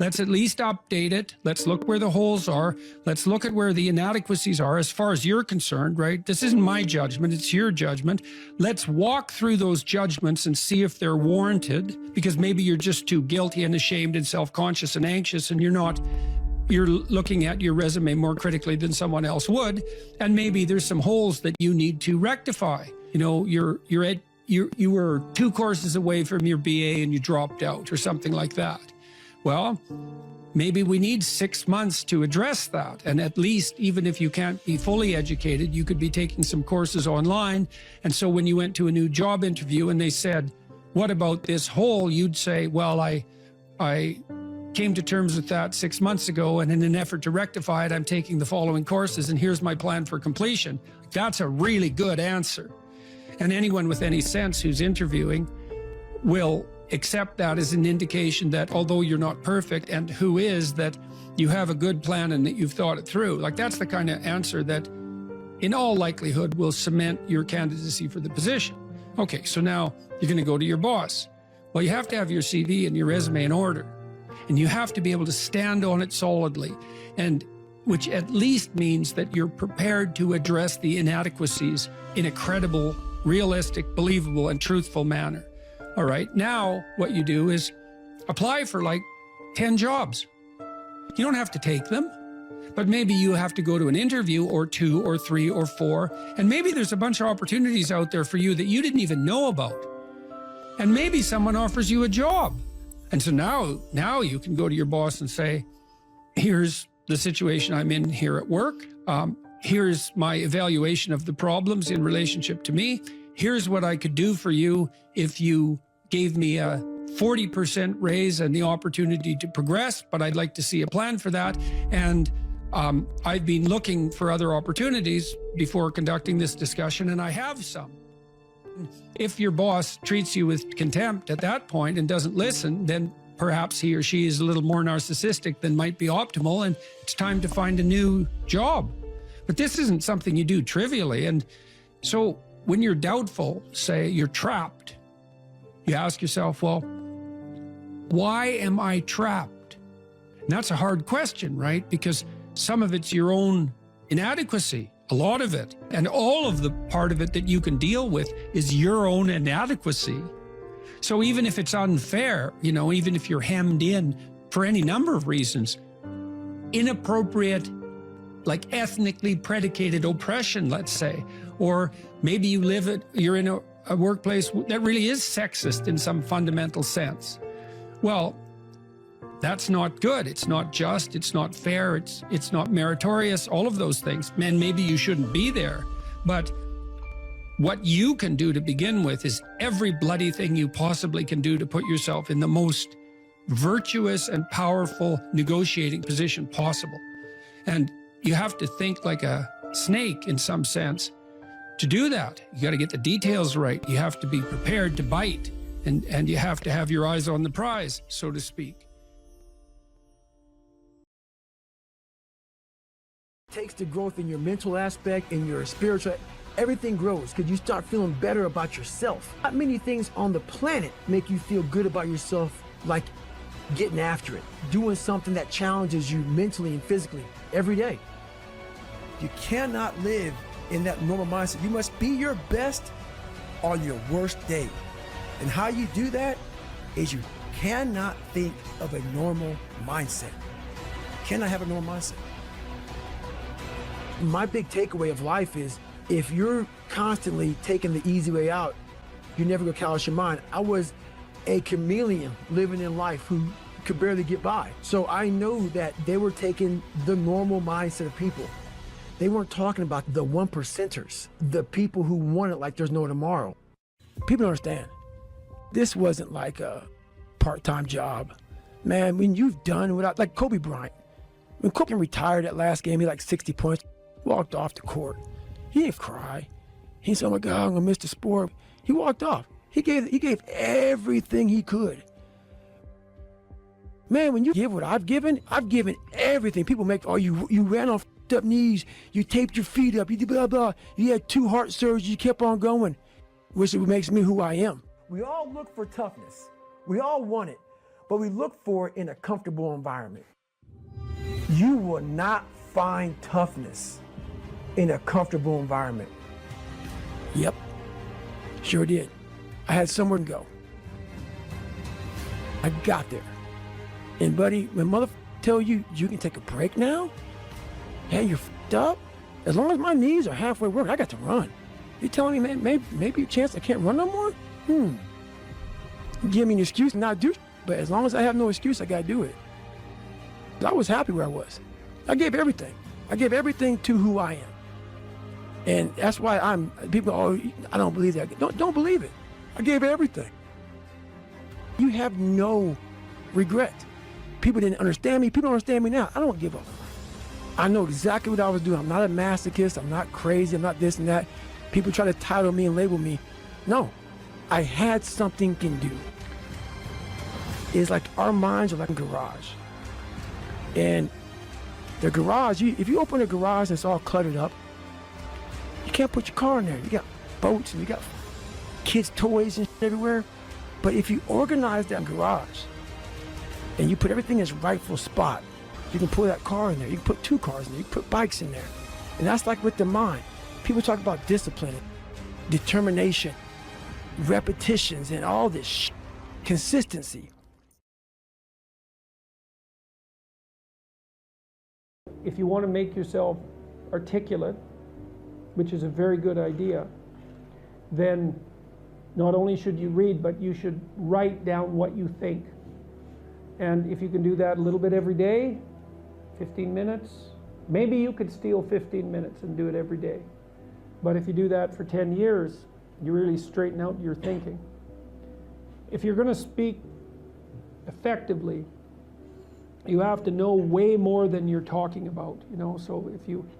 at least update it. Let's look where the holes are. Let's look at where the inadequacies are as far as you're concerned, right? This isn't my judgment, it's your judgment. Let's walk through those judgments and see if they're warranted, because maybe you're just too guilty and ashamed and self-conscious and anxious, and you're looking at your resume more critically than someone else would, and maybe there's some holes that you need to rectify. You were 2 courses away from your BA and you dropped out or something like that. Well, maybe we need 6 months to address that. And at least, even if you can't be fully educated, you could be taking some courses online. And so when you went to a new job interview and they said, what about this hole? You'd say, well, I came to terms with that 6 months ago, and in an effort to rectify it, I'm taking the following courses, and here's my plan for completion. That's a really good answer. And anyone with any sense who's interviewing will accept that as an indication that although you're not perfect, and who is, that you have a good plan and that you've thought it through. Like, that's the kind of answer that in all likelihood will cement your candidacy for the position. Okay, so now you're going to go to your boss. Well, you have to have your CV and your resume in order. and you have to be able to stand on it solidly, and which at least means that you're prepared to address the inadequacies in a credible, realistic, believable, and truthful manner. All right, now what you do is apply for like 10 jobs. You don't have to take them, but maybe you have to go to an interview or 2 or 3 or 4, and maybe there's a bunch of opportunities out there for you that you didn't even know about. And maybe someone offers you a job. And so now you can go to your boss and say, here's the situation I'm in here at work. Here's my evaluation of the problems in relationship to me. Here's what I could do for you if you gave me a 40% raise and the opportunity to progress, but I'd like to see a plan for that. And I've been looking for other opportunities before conducting this discussion, and I have some. If your boss treats you with contempt at that point and doesn't listen, then perhaps he or she is a little more narcissistic than might be optimal, and it's time to find a new job. But this isn't something you do trivially. And so when you're doubtful, say you're trapped, you ask yourself, well, why am I trapped? And that's a hard question, right? Because some of it's your own inadequacy, a lot of it. And all of the part of it that you can deal with is your own inadequacy. So even if it's unfair, even if you're hemmed in for any number of reasons, inappropriate, like ethnically predicated oppression, let's say, or maybe you're in a workplace that really is sexist in some fundamental sense. Well, that's not good. It's not just, it's not fair, it's not meritorious, all of those things. And maybe you shouldn't be there. But what you can do to begin with is every bloody thing you possibly can do to put yourself in the most virtuous and powerful negotiating position possible. And you have to think like a snake in some sense. To do that, you got to get the details right. You have to be prepared to bite, and you have to have your eyes on the prize, so to speak. It takes the growth in your mental aspect, in your spiritual, everything grows because you start feeling better about yourself. Not many things on the planet make you feel good about yourself like getting after it, doing something that challenges you mentally and physically every day. You cannot live in that normal mindset. You must be your best on your worst day. And how you do that is you cannot think of a normal mindset. You cannot have a normal mindset. My big takeaway of life is if you're constantly taking the easy way out, you're never gonna callous your mind. I was a chameleon living in life who could barely get by. So I know that they were taking the normal mindset of people. They weren't talking about the 1%ers, the people who want it like there's no tomorrow. People don't understand. This wasn't like a part-time job. Man, when you've done without, like Kobe Bryant, when Kobe retired that last game, he had like 60 points, walked off the court. He didn't cry. He said, oh my God, I'm gonna miss the sport. He walked off. He gave everything he could. Man, when you give what I've given everything. People make, oh, you ran on up knees, you taped your feet up, you did blah, blah. You had 2 heart surgeries, you kept on going, which makes me who I am. We all look for toughness. We all want it, but we look for it in a comfortable environment. You will not find toughness in a comfortable environment. Yep, sure did. I had somewhere to go. I got there. And buddy, when mother tell you, you can take a break now, hey, you're f***ed up. As long as my knees are halfway working, I got to run. You telling me, man, maybe a chance I can't run no more? Give me an excuse and not do, but as long as I have no excuse, I gotta do it. I was happy where I was. I gave everything. I gave everything to who I am. And that's why people, oh, I don't believe that. Don't believe it. I gave everything. You have no regret. People didn't understand me. People don't understand me now. I don't give up. I know exactly what I was doing. I'm not a masochist. I'm not crazy. I'm not this and that. People try to title me and label me. No, I had something to do. It's like our minds are like a garage. And the garage, if you open a garage and it's all cluttered up, you can't put your car in there. You got boats and you got kids' toys and shit everywhere. But if you organize that garage, and you put everything in its rightful spot, you can put that car in there, you can put 2 cars in there, you can put bikes in there. And that's like with the mind. People talk about discipline, determination, repetitions, and all this consistency. If you want to make yourself articulate, which is a very good idea, then not only should you read, but you should write down what you think. And if you can do that a little bit every day, 15 minutes, maybe you could steal 15 minutes and do it every day. But if you do that for 10 years, you really straighten out your thinking. If you're going to speak effectively, you have to know way more than you're talking about, you know. So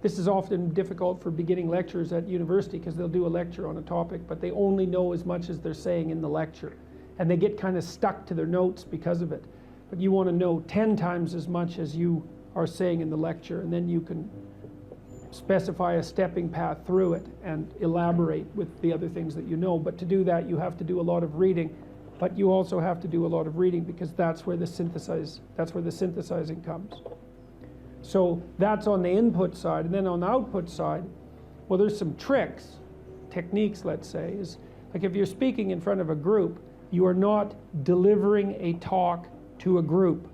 this is often difficult for beginning lecturers at university, because they'll do a lecture on a topic, but they only know as much as they're saying in the lecture. And they get kind of stuck to their notes because of it. But you want to know 10 times as much as you are saying in the lecture, and then you can specify a stepping path through it and elaborate with the other things that you know. But to do that, you have to do a lot of reading. But you also have to do a lot of reading, because that's where the synthesizing comes. So that's on the input side. And then on the output side, well, there's some techniques, let's say, is like if you're speaking in front of a group, you are not delivering a talk to a group.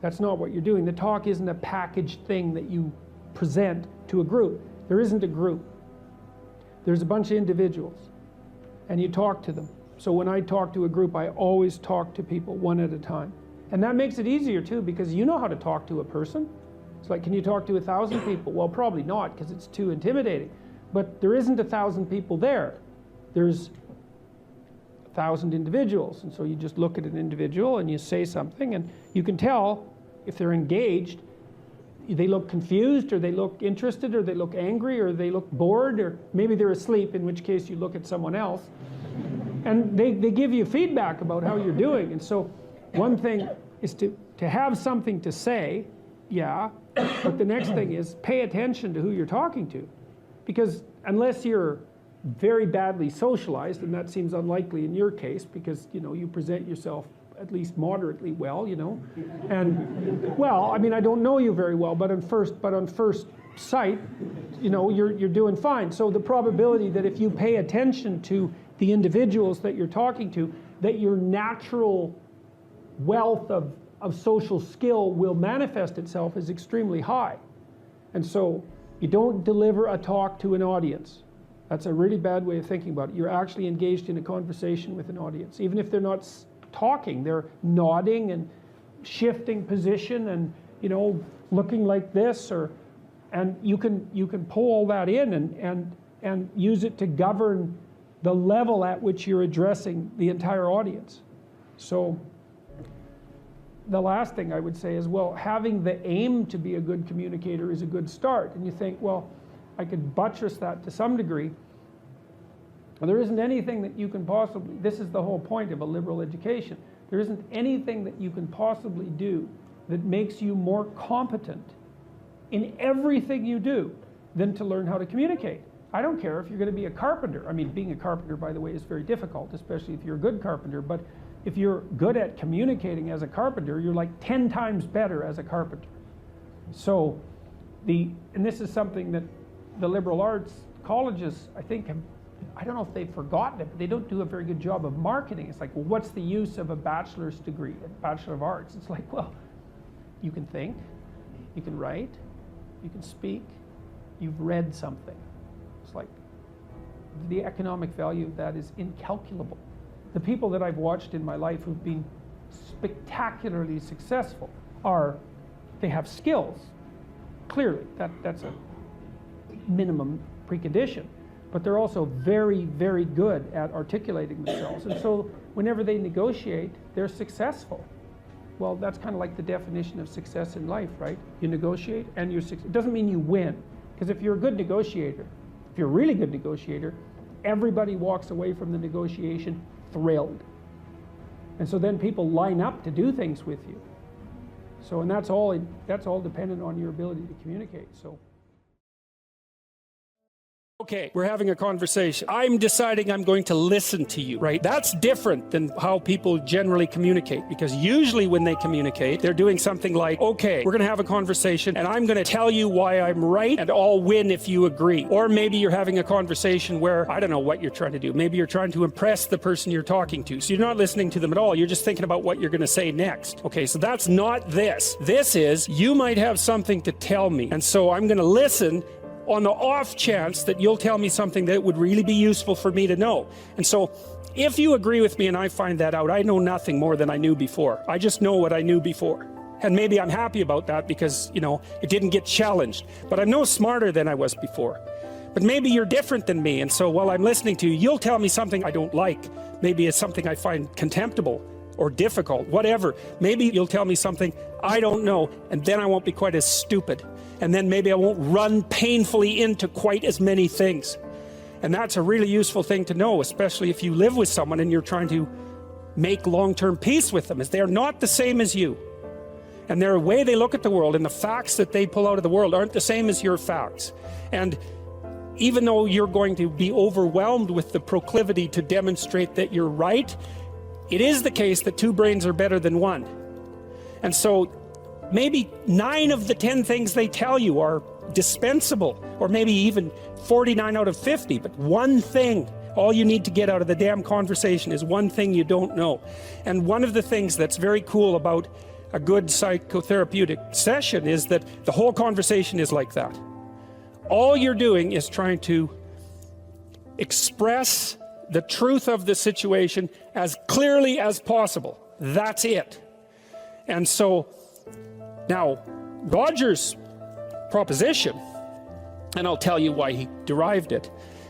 That's not what you're doing. The talk isn't a packaged thing that you present to a group. There isn't a group. There's a bunch of individuals, and you talk to them. So when I talk to a group, I always talk to people one at a time. And that makes it easier too, because you know how to talk to a person. It's like, can you talk to 1,000 people? Well, probably not, because it's too intimidating. But there isn't 1,000 people there. There's 1,000 individuals. And so you just look at an individual and you say something, and you can tell if they're engaged. They look confused, or they look interested, or they look angry, or they look bored, or maybe they're asleep, in which case you look at someone else. And they give you feedback about how you're doing. And so one thing is to have something to say, yeah, but the next thing is pay attention to who you're talking to. Because unless you're very badly socialized, and that seems unlikely in your case, because you present yourself at least moderately well, and well, I mean, I don't know you very well, but on first sight, you're doing fine. So the probability that if you pay attention to the individuals that you're talking to, that your natural wealth of social skill will manifest itself is extremely high. And so you don't deliver a talk to an audience. That's a really bad way of thinking about it. You're actually engaged in a conversation with an audience. Even if they're not talking, they're nodding and shifting position and looking like this, and you can pull all that in and use it to govern the level at which you're addressing the entire audience. So the last thing I would say is, well, having the aim to be a good communicator is a good start. And you think, well, I could buttress that to some degree. And there isn't anything that you can possibly, this is the whole point of a liberal education, there isn't anything that you can possibly do that makes you more competent in everything you do than to learn how to communicate. I don't care if you're going to be a carpenter. I mean, being a carpenter, by the way, is very difficult, especially if you're a good carpenter. But if you're good at communicating as a carpenter, you're like 10 times better as a carpenter. So, and this is something that the liberal arts colleges, I think, I don't know if they've forgotten it, but they don't do a very good job of marketing. It's like, well, what's the use of a bachelor's degree, a Bachelor of Arts? It's like, well, you can think, you can write, you can speak, you've read something. It's like, the economic value of that is incalculable. The people that I've watched in my life who've been spectacularly successful they have skills. Clearly, that's a minimum precondition. But they're also very, very good at articulating themselves. And so whenever they negotiate, they're successful. Well, that's kind of like the definition of success in life, right? You negotiate and you're successful. It doesn't mean you win. Because if you're a good negotiator, if you're a really good negotiator, everybody walks away from the negotiation thrilled. And so then people line up to do things with you. So, and that's all dependent on your ability to communicate. So. Okay, we're having a conversation. I'm deciding I'm going to listen to you, right? That's different than how people generally communicate, because usually when they communicate, they're doing something like, okay, we're going to have a conversation and I'm going to tell you why I'm right and I'll win if you agree. Or maybe you're having a conversation where, I don't know what you're trying to do. Maybe you're trying to impress the person you're talking to. So you're not listening to them at all. You're just thinking about what you're going to say next. Okay, so that's not this. This is, you might have something to tell me. And so I'm going to listen on the off chance that you'll tell me something that would really be useful for me to know. And so if you agree with me and I find that out, I know nothing more than I knew before. I just know what I knew before. And maybe I'm happy about that because, it didn't get challenged. But I'm no smarter than I was before. But maybe you're different than me. And so while I'm listening to you, you'll tell me something I don't like. Maybe it's something I find contemptible or difficult, whatever. Maybe you'll tell me something I don't know, and then I won't be quite as stupid. And then maybe I won't run painfully into quite as many things. And that's a really useful thing to know, especially if you live with someone and you're trying to make long-term peace with them, is they're not the same as you. And their way they look at the world and the facts that they pull out of the world aren't the same as your facts. And even though you're going to be overwhelmed with the proclivity to demonstrate that you're right, it is the case that two brains are better than one. And so maybe 9 of the 10 things they tell you are dispensable, or maybe even 49 out of 50, but one thing, all you need to get out of the damn conversation is one thing you don't know. And one of the things that's very cool about a good psychotherapeutic session is that the whole conversation is like that. All you're doing is trying to express the truth of the situation as clearly as possible. That's it. And so now Roger's proposition, and I'll tell you why he derived it,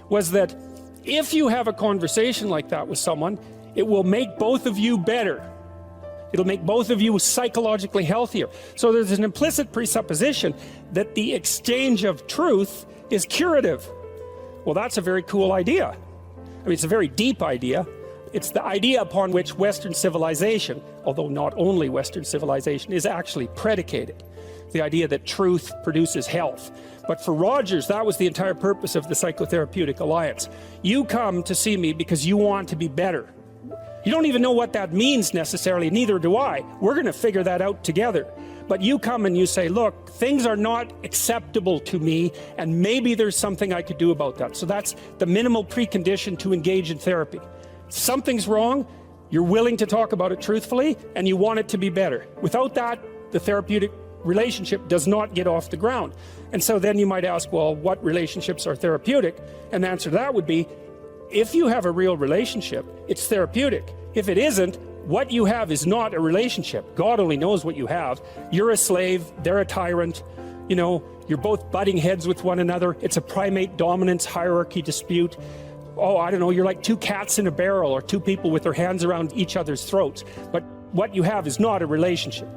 was that if you have a conversation like that with someone, it will make both of you better. It'll make both of you psychologically healthier. So there's an implicit presupposition that the exchange of truth is curative. Well, that's a very cool idea. I mean, it's a very deep idea. It's the idea upon which Western civilization, although not only Western civilization, is actually predicated. The idea that truth produces health. But for Rogers, that was the entire purpose of the Psychotherapeutic Alliance. You come to see me because you want to be better. You don't even know what that means necessarily, neither do I. We're going to figure that out together. But you come and you say, look, things are not acceptable to me, and maybe there's something I could do about that. So that's the minimal precondition to engage in therapy. Something's wrong, you're willing to talk about it truthfully, and you want it to be better. Without that, the therapeutic relationship does not get off the ground. And so then you might ask, well, what relationships are therapeutic? And the answer to that would be, if you have a real relationship, it's therapeutic. If it isn't, what you have is not a relationship. God only knows what you have. You're a slave, they're a tyrant, you're both butting heads with one another. It's a primate dominance hierarchy dispute. Oh, I don't know, you're like two cats in a barrel or two people with their hands around each other's throats. But what you have is not a relationship.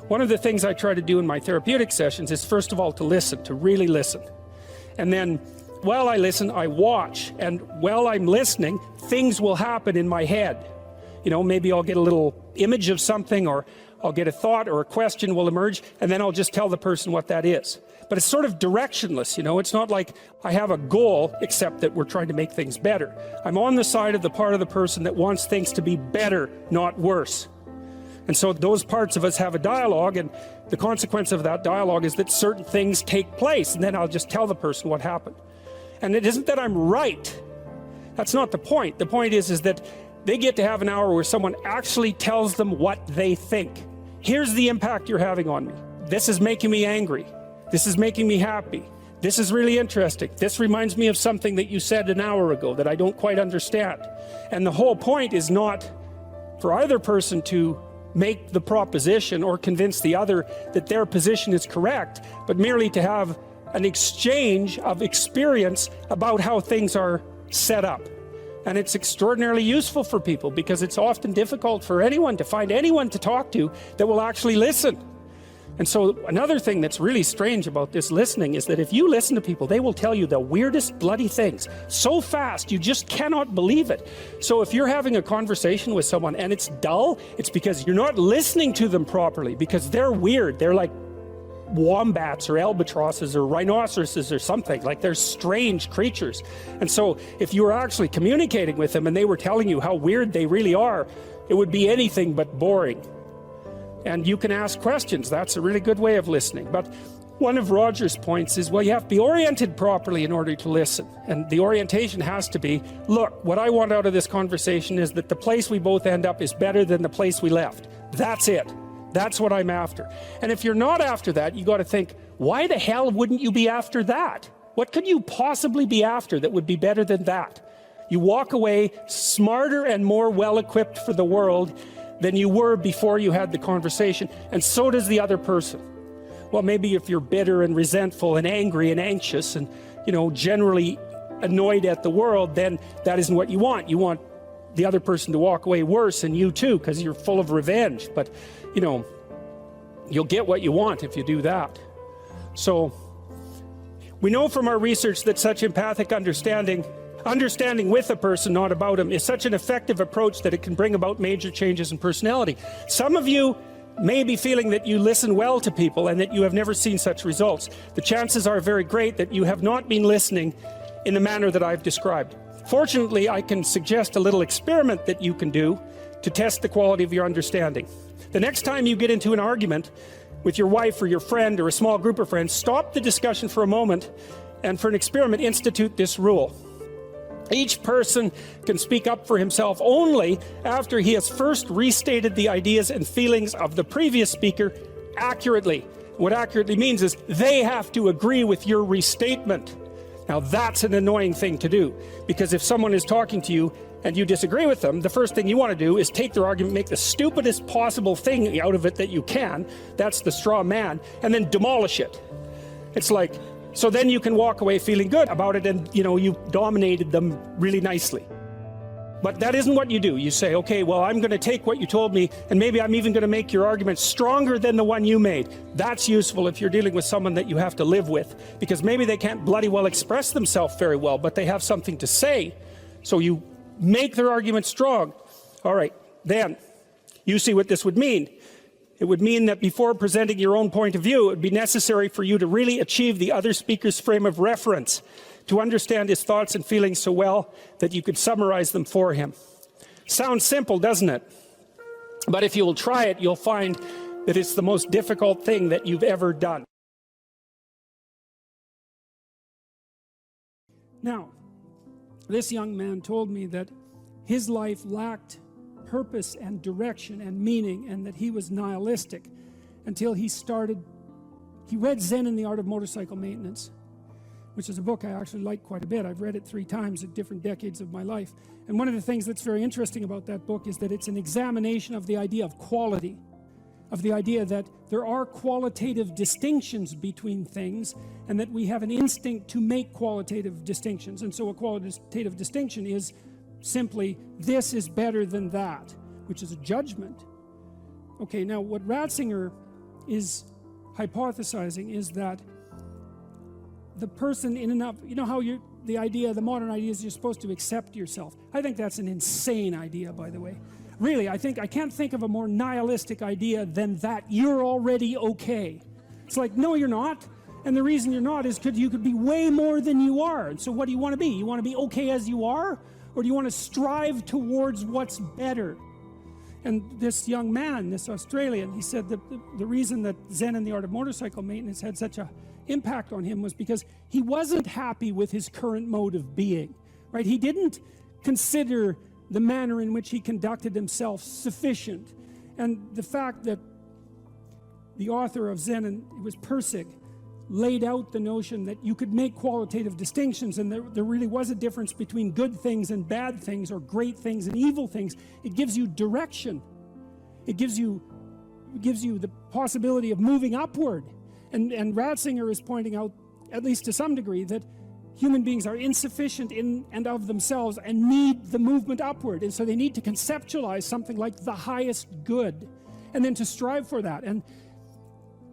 One of the things I try to do in my therapeutic sessions is, first of all, to listen, to really listen. And then while I listen, I watch. And while I'm listening, things will happen in my head. Maybe I'll get a little image of something, or I'll get a thought or a question will emerge, and then I'll just tell the person what that is. But it's sort of directionless, It's not like I have a goal, except that we're trying to make things better. I'm on the side of the part of the person that wants things to be better, not worse. And so those parts of us have a dialogue, and the consequence of that dialogue is that certain things take place, and then I'll just tell the person what happened. And it isn't that I'm right. That's not the point. The point is that they get to have an hour where someone actually tells them what they think. Here's the impact you're having on me. This is making me angry. This is making me happy. This is really interesting. This reminds me of something that you said an hour ago that I don't quite understand. And the whole point is not for either person to make the proposition or convince the other that their position is correct, but merely to have an exchange of experience about how things are set up. And it's extraordinarily useful for people, because it's often difficult for anyone to find anyone to talk to that will actually listen. And so another thing that's really strange about this listening is that if you listen to people, they will tell you the weirdest bloody things so fast you just cannot believe it. So if you're having a conversation with someone and it's dull, it's because you're not listening to them properly, because they're weird. They're like wombats or albatrosses or rhinoceroses or something. Like, they're strange creatures. And so if you were actually communicating with them and they were telling you how weird they really are, it would be anything but boring. And you can ask questions. That's a really good way of listening. But one of Roger's points is, well, you have to be oriented properly in order to listen. And the orientation has to be, look, what I want out of this conversation is that the place we both end up is better than the place we left. That's it. That's what I'm after. And if you're not after that, you got to think, why the hell wouldn't you be after that? What could you possibly be after that would be better than that? You walk away smarter and more well-equipped for the world than you were before you had the conversation, and so does the other person. Well, maybe if you're bitter and resentful and angry and anxious and, generally annoyed at the world, then that isn't what you want. You want the other person to walk away worse, and you too, because you're full of revenge. But, you'll get what you want if you do that. So, we know from our research that such empathic understanding with a person, not about him, is such an effective approach that it can bring about major changes in personality. Some of you may be feeling that you listen well to people and that you have never seen such results. The chances are very great that you have not been listening in the manner that I've described. Fortunately, I can suggest a little experiment that you can do to test the quality of your understanding. The next time you get into an argument with your wife or your friend or a small group of friends, stop the discussion for a moment and, for an experiment, institute this rule. Each person can speak up for himself only after he has first restated the ideas and feelings of the previous speaker accurately. What accurately means is they have to agree with your restatement. Now, that's an annoying thing to do, because if someone is talking to you and you disagree with them, the first thing you want to do is take their argument, make the stupidest possible thing out of it that you can, that's the straw man, and then demolish it. It's like, so then you can walk away feeling good about it, and you've dominated them really nicely. But that isn't what you do. You say, okay, well, I'm going to take what you told me, and maybe I'm even going to make your argument stronger than the one you made. That's useful if you're dealing with someone that you have to live with, because maybe they can't bloody well express themselves very well, but they have something to say. So you make their argument strong. All right, then you see what this would mean. It would mean that before presenting your own point of view, it would be necessary for you to really achieve the other speaker's frame of reference, to understand his thoughts and feelings so well that you could summarize them for him. Sounds simple, doesn't it? But if you will try it, you'll find that it's the most difficult thing that you've ever done. Now, this young man told me that his life lacked purpose and direction and meaning, and that he was nihilistic until he read Zen and the Art of Motorcycle Maintenance, which is a book I actually like quite a bit. I've read it 3 times at different decades of my life. And one of the things that's very interesting about that book is that it's an examination of the idea of quality, of the idea that there are qualitative distinctions between things, and that we have an instinct to make qualitative distinctions. And so a qualitative distinction is simply, this is better than that, which is a judgment. Okay, now what Ratzinger is hypothesizing is that the person in and of, how the modern idea is you're supposed to accept yourself. I think that's an insane idea, by the way. Really, I can't think of a more nihilistic idea than that you're already okay. It's like, no, you're not. And the reason you're not is because you could be way more than you are. And so what do you want to be? You want to be okay as you are? Or do you want to strive towards what's better? And this young man, this Australian, he said that the reason that Zen and the Art of Motorcycle Maintenance had such an impact on him was because he wasn't happy with his current mode of being, right? He didn't consider the manner in which he conducted himself sufficient. And the fact that the author of Zen, and it was Pirsig, laid out the notion that you could make qualitative distinctions, and there really was a difference between good things and bad things, or great things and evil things. It gives you direction. It gives you the possibility of moving upward. And Ratzinger is pointing out, at least to some degree, that human beings are insufficient in and of themselves and need the movement upward. And so they need to conceptualize something like the highest good, and then to strive for that. And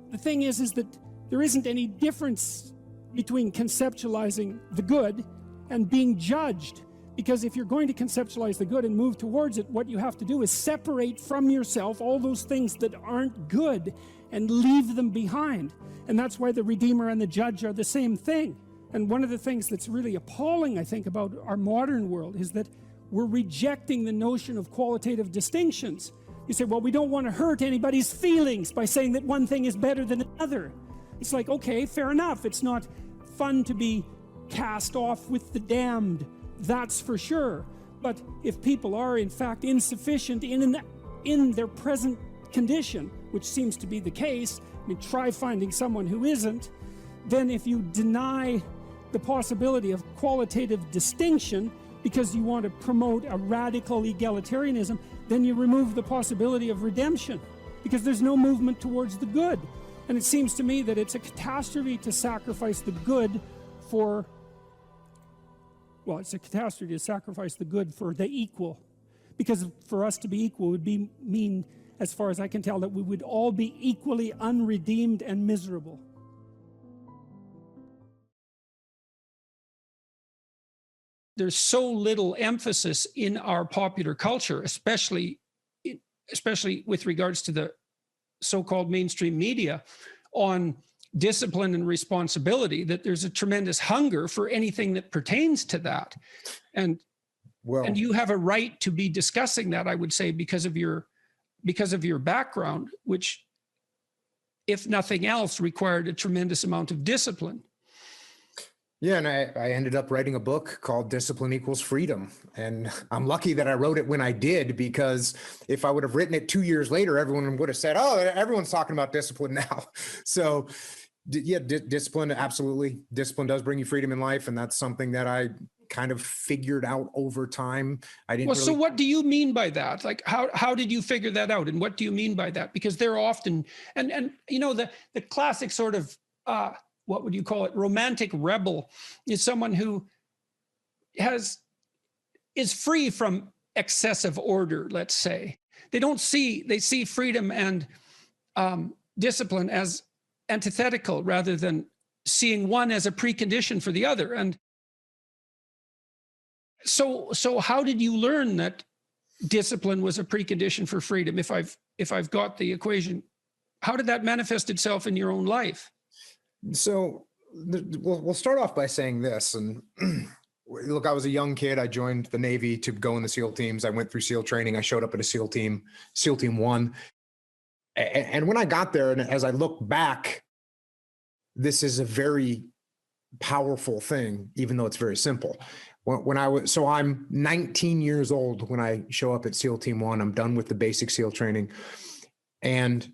the thing is that there isn't any difference between conceptualizing the good and being judged. Because if you're going to conceptualize the good and move towards it, what you have to do is separate from yourself all those things that aren't good, and leave them behind. And that's why the Redeemer and the Judge are the same thing. And one of the things that's really appalling, I think, about our modern world is that we're rejecting the notion of qualitative distinctions. You say, well, we don't want to hurt anybody's feelings by saying that one thing is better than another. It's like, okay, fair enough. It's not fun to be cast off with the damned, that's for sure. But if people are in fact insufficient in their present condition, which seems to be the case, I mean, try finding someone who isn't, then if you deny the possibility of qualitative distinction because you want to promote a radical egalitarianism, then you remove the possibility of redemption because there's no movement towards the good. And it seems to me that it's a catastrophe to sacrifice the good for, well, it's a catastrophe to sacrifice the good for the equal. Because for us to be equal would mean, as far as I can tell, that we would all be equally unredeemed and miserable. There's so little emphasis in our popular culture, especially with regards to the so-called mainstream media, on discipline and responsibility, that there's a tremendous hunger for anything that pertains to that. And you have a right to be discussing that, I would say, because of your background, which, if nothing else, required a tremendous amount of discipline. Yeah, and I ended up writing a book called Discipline Equals Freedom. And I'm lucky that I wrote it when I did, because if I would have written it 2 years later, everyone would have said, oh, everyone's talking about discipline now. So yeah, discipline, absolutely. Discipline does bring you freedom in life. And that's something that I kind of figured out over time. So what do you mean by that? Like, how did you figure that out? And what do you mean by that? Because they're often, and you know, the classic sort of, what would you call it? Romantic rebel is someone who is free from excessive order, let's say. They see freedom and discipline as antithetical rather than seeing one as a precondition for the other. And so how did you learn that discipline was a precondition for freedom? If I've got the equation, how did that manifest itself in your own life? So we'll start off by saying this. And look, I was a young kid. I joined the Navy to go in the SEAL teams. I went through SEAL training. I showed up at a SEAL team 1. And when I got there, and as I look back, this is a very powerful thing, even though it's very simple. I'm 19 years old when I show up at SEAL Team 1. I'm done with the basic SEAL training. And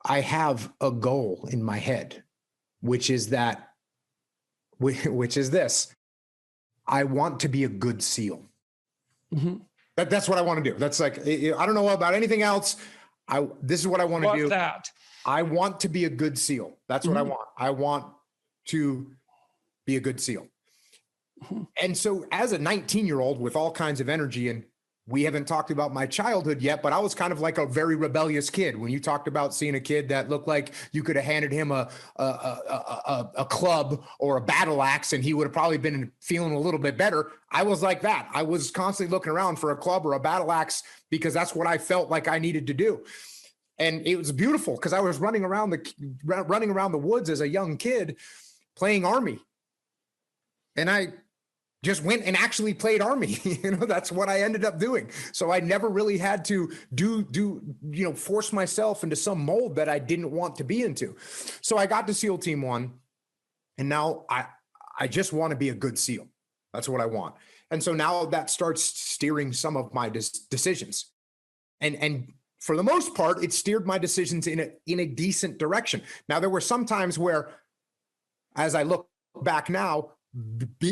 I have a goal in my head, which is this. I want to be a good SEAL. Mm-hmm. That's what I want to do. That's like, I don't know about anything else. This is what I want to do. I want to be a good SEAL. That's what I want. I want to be a good SEAL. Mm-hmm. And so as a 19-year-old with all kinds of energy, and we haven't talked about my childhood yet, but I was kind of like a very rebellious kid. When you talked about seeing a kid that looked like you could have handed him a club or a battle axe and he would have probably been feeling a little bit better, I was like that. I was constantly looking around for a club or a battle axe because that's what I felt like I needed to do. And it was beautiful because I was running around the woods as a young kid playing Army. And I just went and actually played Army. That's what I ended up doing. So I never really had to force myself into some mold that I didn't want to be into. So I got to SEAL Team 1, and now I just want to be a good SEAL. That's what I want. And so now that starts steering some of my decisions. And for the most part, it steered my decisions in a decent direction. Now, there were some times where, as I look back now,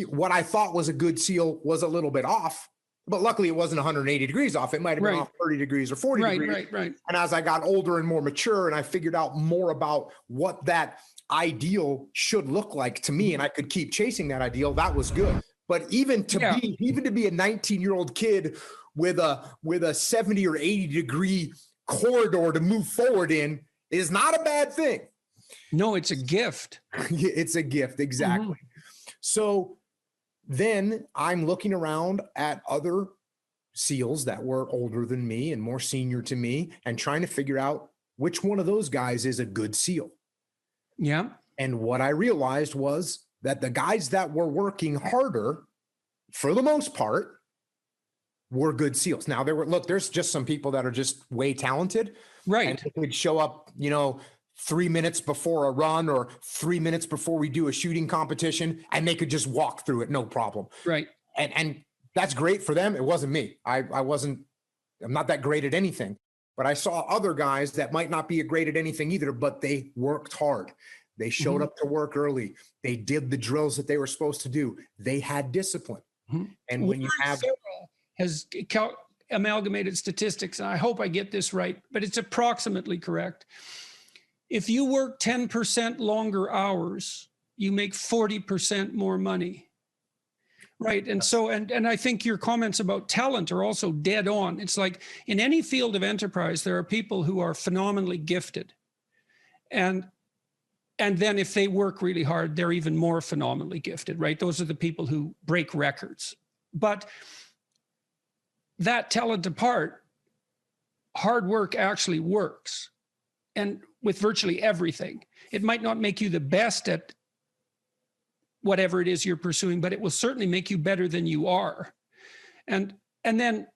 what I thought was a good SEAL was a little bit off, but luckily it wasn't 180 degrees off. It might have been off 30 degrees or 40 degrees. Right. And as I got older and more mature and I figured out more about what that ideal should look like to me, and I could keep chasing that ideal, that was good. But even to be a 19-year-old kid with a 70 or 80 degree corridor to move forward in is not a bad thing. No, it's a gift. It's a gift. Exactly. Mm-hmm. So then I'm looking around at other SEALs that were older than me and more senior to me and trying to figure out which one of those guys is a good SEAL? Yeah. And what I realized was that the guys that were working harder, for the most part, were good SEALs. Now there's just some people that are just way talented. Right. And they could show up, 3 minutes before a run or 3 minutes before we do a shooting competition, and they could just walk through it, no problem. Right. And that's great for them. It wasn't me. I'm not that great at anything, but I saw other guys that might not be great at anything either, but they worked hard. They showed up to work early. They did the drills that they were supposed to do. They had discipline. And when you have has amalgamated statistics, and I hope I get this right, but it's approximately correct. If you work 10% longer hours, you make 40% more money. Right. And so, and I think your comments about talent are also dead on. It's like in any field of enterprise, there are people who are phenomenally gifted. And then if they work really hard, they're even more phenomenally gifted, right? Those are the people who break records. But that talent apart, hard work actually works. And with virtually everything, it might not make you the best at whatever it is you're pursuing, but it will certainly make you better than you are. And then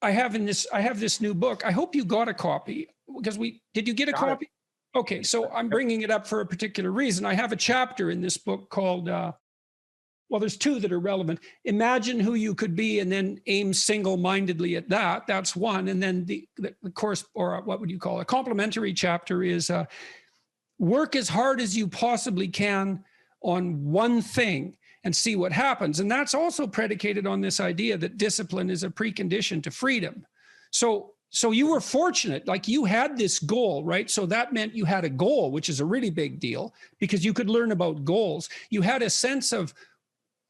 I have this new book. I hope you got a copy, because did you get a copy? Okay, so I'm bringing it up for a particular reason. I have a chapter in this book called, well, there's two that are relevant. Imagine who you could be and then aim single-mindedly at that. That's one. And then the course, or what would you call it? A complementary chapter is work as hard as you possibly can on one thing and see what happens. And that's also predicated on this idea that discipline is a precondition to freedom. So you were fortunate, like you had this goal, right? So that meant you had a goal, which is a really big deal because you could learn about goals. You had a sense of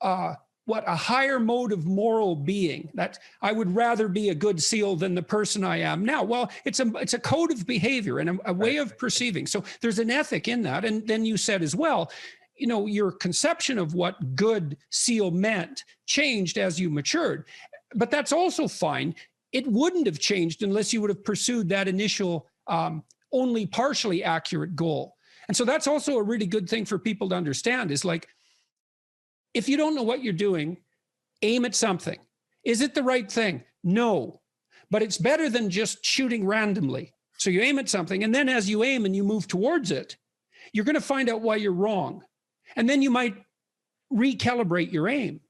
a higher mode of moral being, that I would rather be a good SEAL than the person I am now. Well, it's a code of behavior and a way of perceiving. So there's an ethic in that. And then you said as well, your conception of what good SEAL meant changed as you matured, but that's also fine. It wouldn't have changed unless you would have pursued that initial only partially accurate goal. And so that's also a really good thing for people to understand, is like, if you don't know what you're doing, aim at something. Is it the right thing? No, but it's better than just shooting randomly. So you aim at something, and then as you aim and you move towards it, you're going to find out why you're wrong. And then you might recalibrate your aim.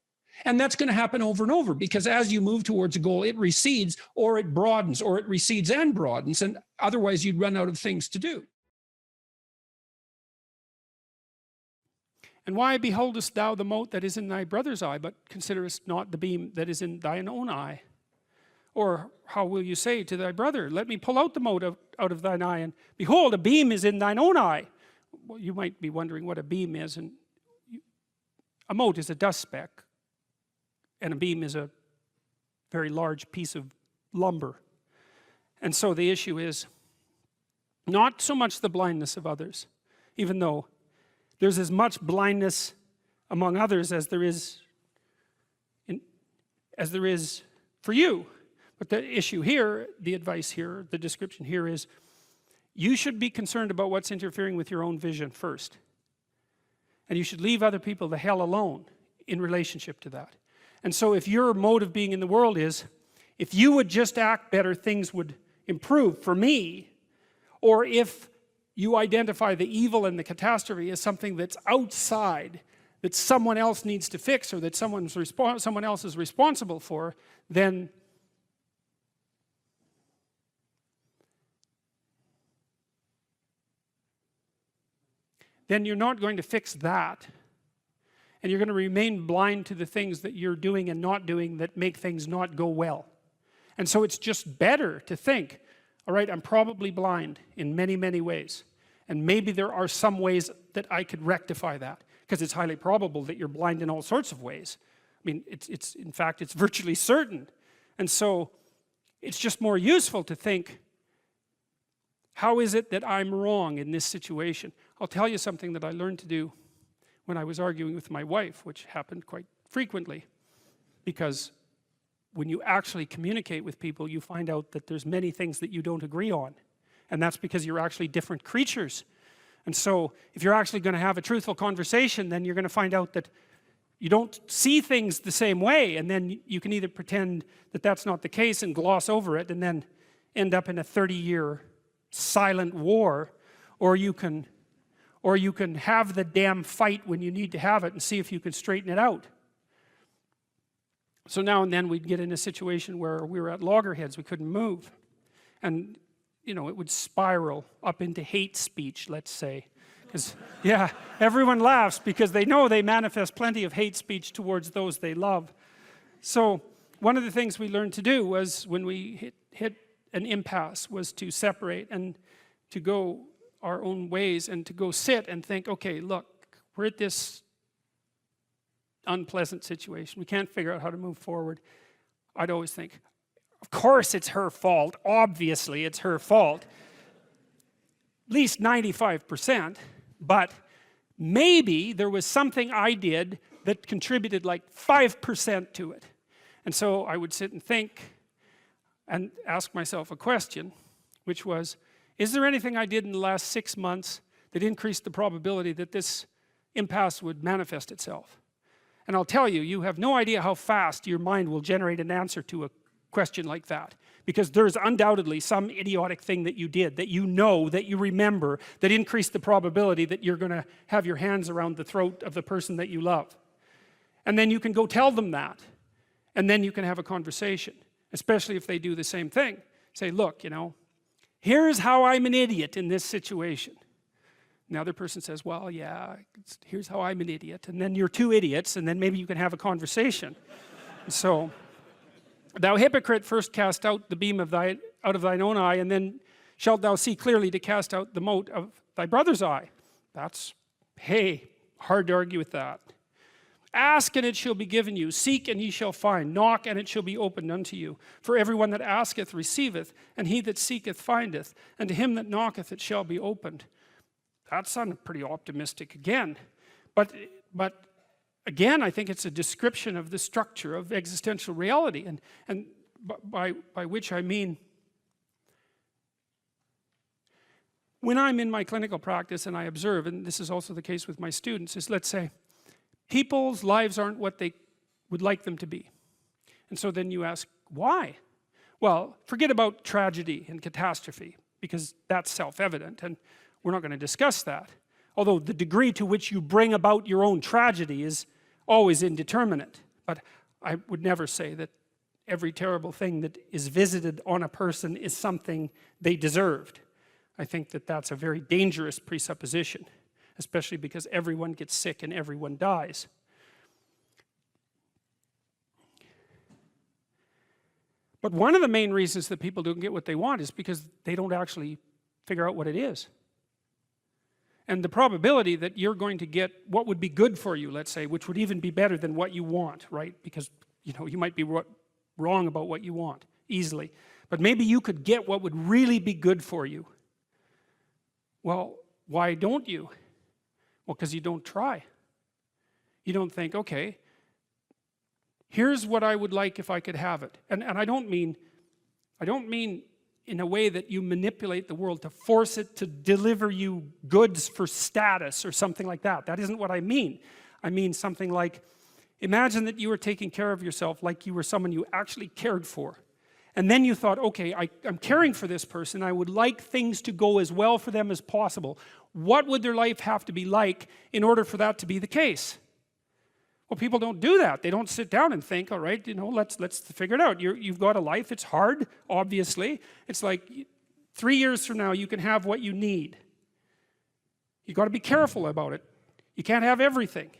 And that's going to happen over and over, because as you move towards a goal, it recedes or it broadens, or it recedes and broadens. And otherwise you'd run out of things to do. And why beholdest thou the mote that is in thy brother's eye, but considerest not the beam that is in thine own eye? Or how will you say to thy brother, let me pull out the mote out of thine eye, and behold, a beam is in thine own eye? Well, you might be wondering what a beam is. And a mote is a dust speck, and a beam is a very large piece of lumber. And so the issue is not so much the blindness of others, even though there's as much blindness among others as there is for you. But the issue here, the advice here, the description here is, you should be concerned about what's interfering with your own vision first. And you should leave other people the hell alone in relationship to that. And so if your mode of being in the world is, if you would just act better, things would improve for me, or if you identify the evil and the catastrophe as something that's outside, that someone else needs to fix, or that someone else is responsible for, then you're not going to fix that. And you're going to remain blind to the things that you're doing and not doing that make things not go well. And so it's just better to think, all right, I'm probably blind in many, many ways. And maybe there are some ways that I could rectify that, because it's highly probable that you're blind in all sorts of ways. I mean, in fact, it's virtually certain. And so it's just more useful to think, how is it that I'm wrong in this situation? I'll tell you something that I learned to do when I was arguing with my wife, which happened quite frequently, because when you actually communicate with people, you find out that there's many things that you don't agree on. And that's because you're actually different creatures. And so if you're actually going to have a truthful conversation, then you're going to find out that you don't see things the same way, and then you can either pretend that that's not the case and gloss over it and then end up in a 30-year silent war, or you can have the damn fight when you need to have it and see if you can straighten it out. So now and then we'd get in a situation where we were at loggerheads, we couldn't move, and you know, it would spiral up into hate speech, let's say. Because, yeah, everyone laughs because they know they manifest plenty of hate speech towards those they love. So one of the things we learned to do was, when we hit an impasse, was to separate and to go our own ways and to go sit and think, okay, look, we're at this unpleasant situation. We can't figure out how to move forward. I'd always think, of course it's her fault. Obviously it's her fault. At least 95%. But maybe there was something I did that contributed like 5% to it. And so I would sit and think and ask myself a question, which was, is there anything I did in the last 6 months that increased the probability that this impasse would manifest itself? And I'll tell you, you have no idea how fast your mind will generate an answer to a question like that, because there's undoubtedly some idiotic thing that you did, that you know, that you remember, that increased the probability that you're going to have your hands around the throat of the person that you love. And then you can go tell them that, and then you can have a conversation, especially if they do the same thing. Say, look, you know, here's how I'm an idiot in this situation. And the other person says, well, yeah, here's how I'm an idiot. And then you're two idiots, and then maybe you can have a conversation. So, thou hypocrite, first cast out the beam out of thine own eye, and then shalt thou see clearly to cast out the mote of thy brother's eye. That's, hey, hard to argue with that. Ask and it shall be given you. Seek and ye shall find. Knock and it shall be opened unto you. For everyone that asketh receiveth, and he that seeketh findeth, and to him that knocketh it shall be opened. That sounded pretty optimistic again. But again, I think it's a description of the structure of existential reality, and by which I mean, when I'm in my clinical practice and I observe, and this is also the case with my students, is, let's say, people's lives aren't what they would like them to be. And so then you ask, why? Well, forget about tragedy and catastrophe, because that's self-evident, and we're not going to discuss that. Although the degree to which you bring about your own tragedy is always indeterminate. But I would never say that every terrible thing that is visited on a person is something they deserved. I think that that's a very dangerous presupposition, especially because everyone gets sick and everyone dies. But one of the main reasons that people don't get what they want is because they don't actually figure out what it is. And the probability that you're going to get what would be good for you, let's say, which would even be better than what you want, right? Because, you know, you might be wrong about what you want easily. But maybe you could get what would really be good for you. Well, why don't you? Well, because you don't try. You don't think, okay, here's what I would like if I could have it. And I don't mean in a way that you manipulate the world to force it to deliver you goods for status or something like that. That isn't what I mean. I mean something like, imagine that you were taking care of yourself like you were someone you actually cared for. And then you thought, okay, I'm caring for this person. I would like things to go as well for them as possible. What would their life have to be like in order for that to be the case? Well, people don't do that. They don't sit down and think, all right, you know, let's figure it out. You've got a life. It's hard, obviously. It's like 3 years from now, you can have what you need. You've got to be careful about it. You can't have everything.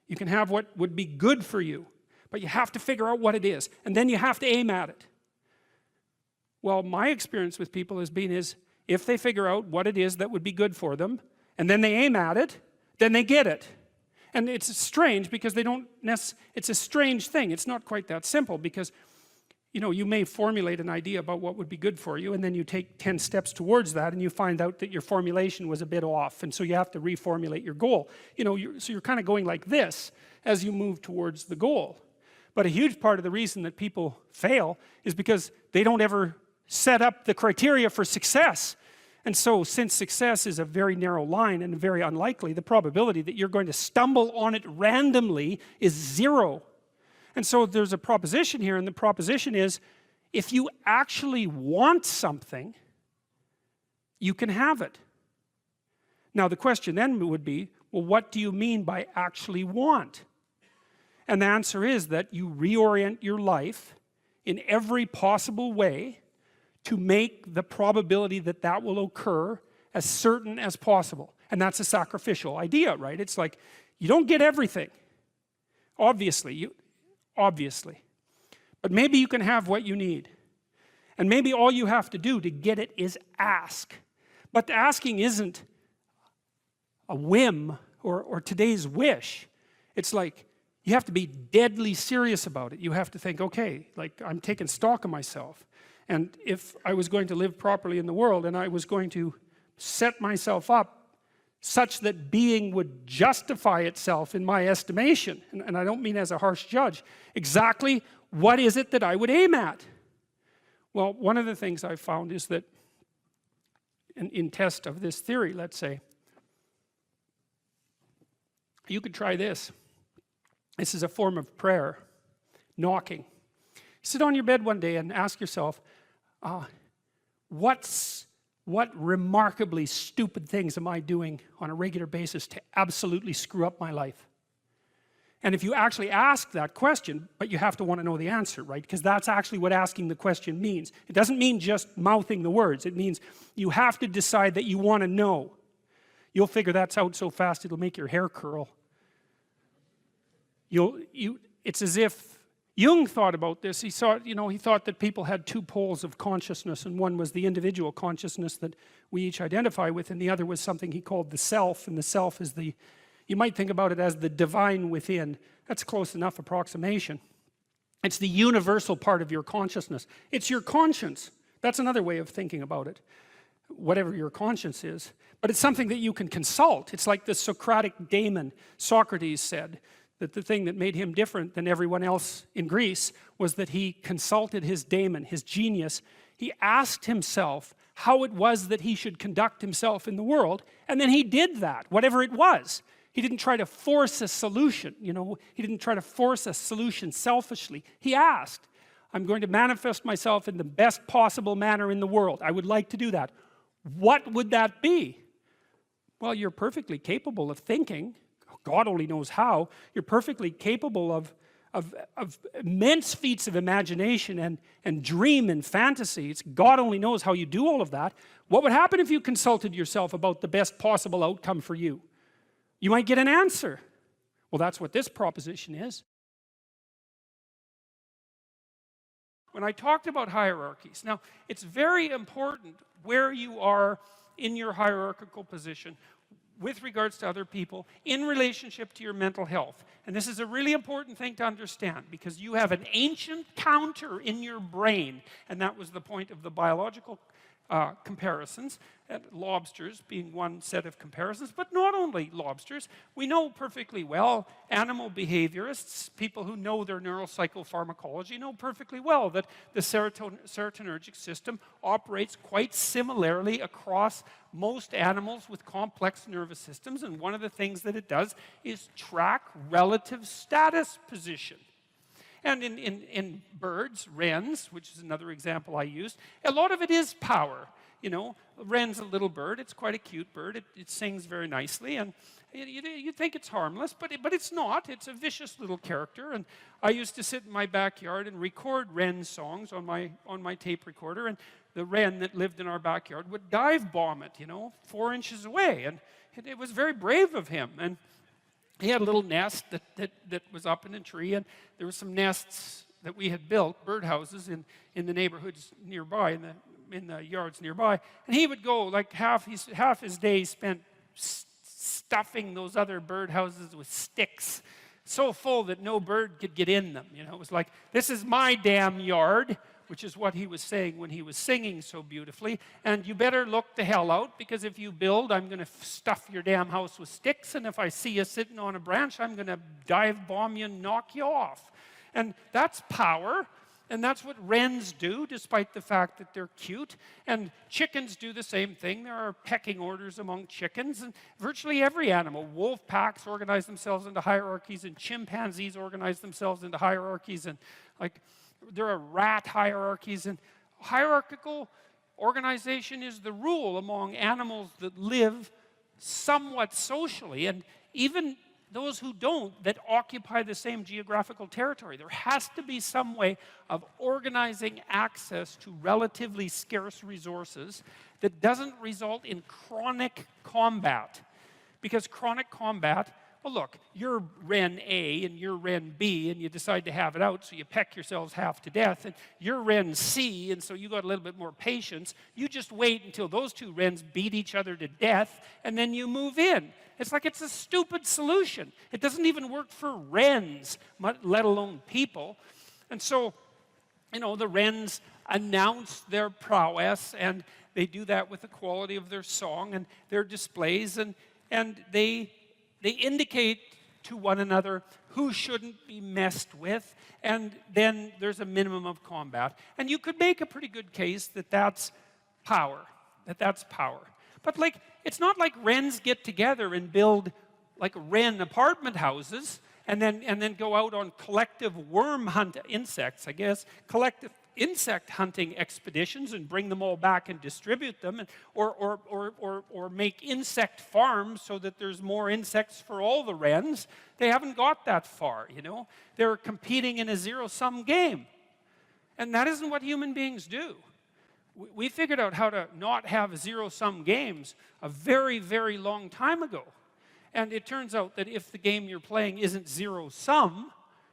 You can have what would be good for you, but you have to figure out what it is, and then you have to aim at it. Well, my experience with people has been if they figure out what it is that would be good for them, and then they aim at it, then they get it. And it's strange because they don't it's a strange thing. It's not quite that simple because, you know, you may formulate an idea about what would be good for you, and then you take 10 steps towards that, and you find out that your formulation was a bit off, and so you have to reformulate your goal. You know, so you're kind of going like this as you move towards the goal. But a huge part of the reason that people fail is because they don't ever set up the criteria for success. And so, since success is a very narrow line and very unlikely, the probability that you're going to stumble on it randomly is 0. And so there's a proposition here, and the proposition is, if you actually want something, you can have it. Now the question then would be, well, what do you mean by actually want? And the answer is that you reorient your life in every possible way to make the probability that that will occur as certain as possible. And that's a sacrificial idea, right? It's like, you don't get everything, obviously, but maybe you can have what you need. And maybe all you have to do to get it is ask. But the asking isn't a whim or today's wish. It's like, you have to be deadly serious about it. You have to think, okay, like, I'm taking stock of myself. And if I was going to live properly in the world, and I was going to set myself up such that being would justify itself in my estimation, and I don't mean as a harsh judge, exactly what is it that I would aim at? Well, one of the things I've found is that in test of this theory, let's say, you could try this. This is a form of prayer, knocking. Sit on your bed one day and ask yourself, what remarkably stupid things am I doing on a regular basis to absolutely screw up my life? And if you actually ask that question, but you have to want to know the answer, right? Because that's actually what asking the question means. It doesn't mean just mouthing the words. It means you have to decide that you want to know. You'll figure that's out so fast it'll make your hair curl. It's as if Jung thought about this. He thought that people had two poles of consciousness, and one was the individual consciousness that we each identify with, and the other was something he called the self, and the self is you might think about it as the divine within. That's a close enough approximation. It's the universal part of your consciousness. It's your conscience. That's another way of thinking about it, whatever your conscience is. But it's something that you can consult. It's like the Socratic daemon. Socrates said that the thing that made him different than everyone else in Greece was that he consulted his daemon, his genius. He asked himself how it was that he should conduct himself in the world, and then he did that, whatever it was. He didn't try to force a solution, he didn't try to force a solution selfishly. He asked, I'm going to manifest myself in the best possible manner in the world. I would like to do that. What would that be? Well, you're perfectly capable of thinking. God only knows how. You're perfectly capable of immense feats of imagination and dream and fantasy. God only knows how you do all of that. What would happen if you consulted yourself about the best possible outcome for you? You might get an answer. Well, that's what this proposition is. When I talked about hierarchies, now it's very important where you are in your hierarchical position with regards to other people in relationship to your mental health. And this is a really important thing to understand, because you have an ancient counter in your brain, and that was the point of the biological comparisons, lobsters being one set of comparisons, but not only lobsters. We know perfectly well, animal behaviorists, people who know their neuropsychopharmacology, know perfectly well that the serotonergic system operates quite similarly across most animals with complex nervous systems, and one of the things that it does is track relative status position. And in birds, wrens, which is another example I used, a lot of it is power. Wren's a little bird. It's quite a cute bird. It sings very nicely, and you think it's harmless, but it's not. It's a vicious little character. And I used to sit in my backyard and record wren songs on my tape recorder, and the wren that lived in our backyard would dive bomb it, 4 inches away, and it was very brave of him. And he had a little nest that was up in a tree, and there were some nests that we had built, birdhouses, in the neighborhoods nearby, in the yards nearby. And he would go, like half his day spent stuffing those other birdhouses with sticks, so full that no bird could get in them. It was like, this is my damn yard, which is what he was saying when he was singing so beautifully. And you better look the hell out, because if you build, I'm going to stuff your damn house with sticks, and if I see you sitting on a branch, I'm going to dive bomb you and knock you off. And that's power. And that's what wrens do, despite the fact that they're cute. And chickens do the same thing. There are pecking orders among chickens. And virtually every animal, wolf packs organize themselves into hierarchies, and chimpanzees organize themselves into hierarchies. And like there are rat hierarchies. And hierarchical organization is the rule among animals that live somewhat socially. And even those who don't, that occupy the same geographical territory. There has to be some way of organizing access to relatively scarce resources that doesn't result in chronic combat. Because chronic combat, well look, you're Wren A and you're Wren B and you decide to have it out, so you peck yourselves half to death, and you're Wren C, and so you got a little bit more patience. You just wait until those two wrens beat each other to death, and then you move in. It's like it's a stupid solution. It doesn't even work for wrens, let alone people. And so, you know, the wrens announce their prowess, and they do that with the quality of their song and their displays, and they indicate to one another who shouldn't be messed with, and then there's a minimum of combat. And you could make a pretty good case that that's power, that's power. But like, it's not like wrens get together and build like wren apartment houses and then go out on collective worm hunt insects, I guess, collective insect hunting expeditions and bring them all back and distribute them, and, or make insect farms so that there's more insects for all the wrens. They haven't got that far, you know. They're competing in a zero-sum game. And that isn't what human beings do. We figured out how to not have zero-sum games a very, very long time ago. And it turns out that if the game you're playing isn't zero-sum,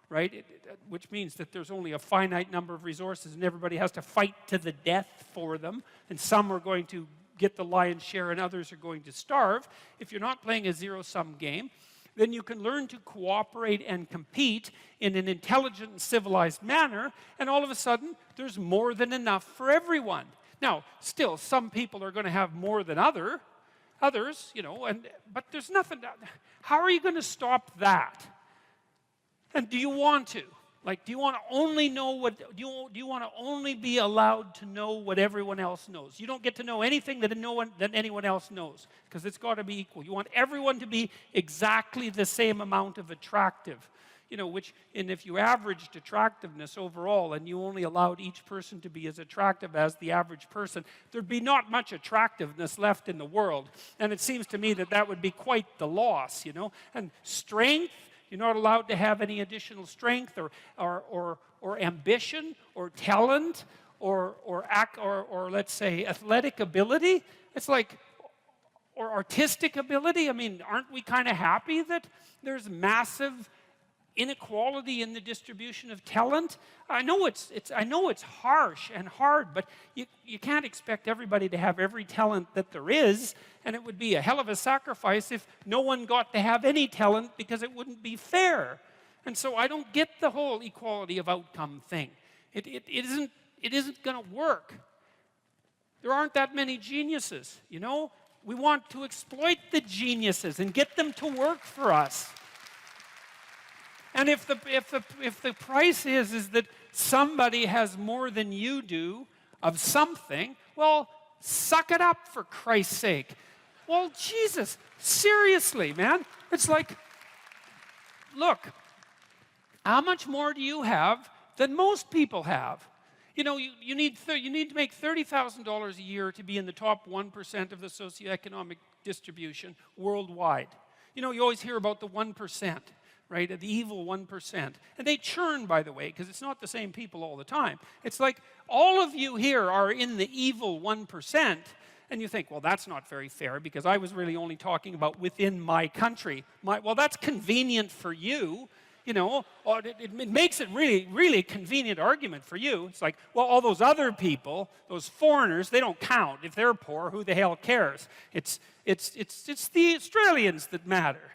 right, which means that there's only a finite number of resources and everybody has to fight to the death for them, and some are going to get the lion's share and others are going to starve. If you're not playing a zero-sum game, then you can learn to cooperate and compete in an intelligent and civilized manner, and all of a sudden, there's more than enough for everyone. Now, still, some people are going to have more than others, you know, but there's nothing. How are you going to stop that? And do you want to? Like, do you want to only know what, do you want to only be allowed to know what everyone else knows? You don't get to know anything that anyone else knows, because it's got to be equal. You want everyone to be exactly the same amount of attractive. You know, and if you averaged attractiveness overall and you only allowed each person to be as attractive as the average person, there'd be not much attractiveness left in the world. And it seems to me that that would be quite the loss, you know. And strength, you're not allowed to have any additional strength or ambition or talent or let's say athletic ability. It's like, or artistic ability. I mean, aren't we kind of happy that there's massive inequality in the distribution of talent? I know it's harsh and hard, but you can't expect everybody to have every talent that there is, and it would be a hell of a sacrifice if no one got to have any talent, because it wouldn't be fair. And so I don't get the whole equality of outcome thing. It isn't going to work. There aren't that many geniuses, you know? We want to exploit the geniuses and get them to work for us. And if the price is that somebody has more than you do of something, well, suck it up, for Christ's sake. Well, Jesus, seriously, man. It's like, look, how much more do you have than most people have? You know, you need to make $30,000 a year to be in the top 1% of the socioeconomic distribution worldwide. You know, you always hear about the 1%. Right, the evil 1%. And they churn, by the way, because it's not the same people all the time. It's like all of you here are in the evil 1%, and you think, well, that's not very fair, because I was really only talking about within my country. Well, that's convenient for you, you know. It makes it really, really convenient argument for you. It's like, well, all those other people, those foreigners, they don't count. If they're poor, who the hell cares? It's the Australians that matter.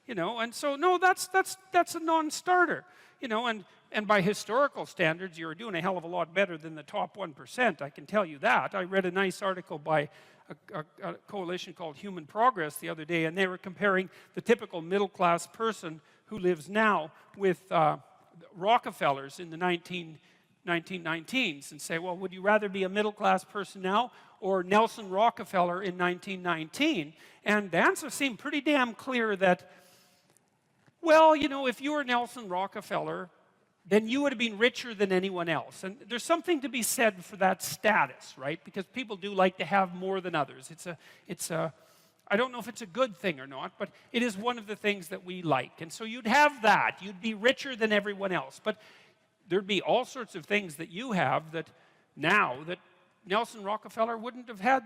You know, and so, no, that's a non-starter. You know, and by historical standards, you're doing a hell of a lot better than the top 1%, I can tell you that. I read a nice article by a coalition called Human Progress the other day, and they were comparing the typical middle-class person who lives now with Rockefellers in the 1919s and say, well, would you rather be a middle-class person now or Nelson Rockefeller in 1919? And the answer seemed pretty damn clear that, well, you know, if you were Nelson Rockefeller, then you would have been richer than anyone else. And there's something to be said for that status, right? Because people do like to have more than others. I don't know if it's a good thing or not, but it is one of the things that we like. And so you'd have that. You'd be richer than everyone else. But there'd be all sorts of things that you have that now that Nelson Rockefeller wouldn't have had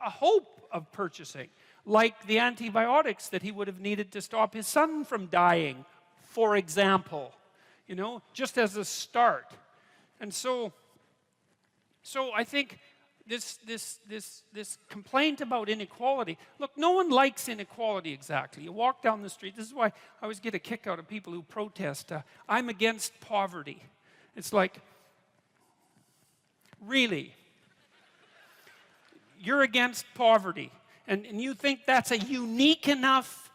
a hope of purchasing, like the antibiotics that he would have needed to stop his son from dying, for example, you know, just as a start. And so I think this complaint about inequality, look, no one likes inequality exactly. You walk down the street, this is why I always get a kick out of people who protest, I'm against poverty. It's like, really? You're against poverty, and you think that's a unique enough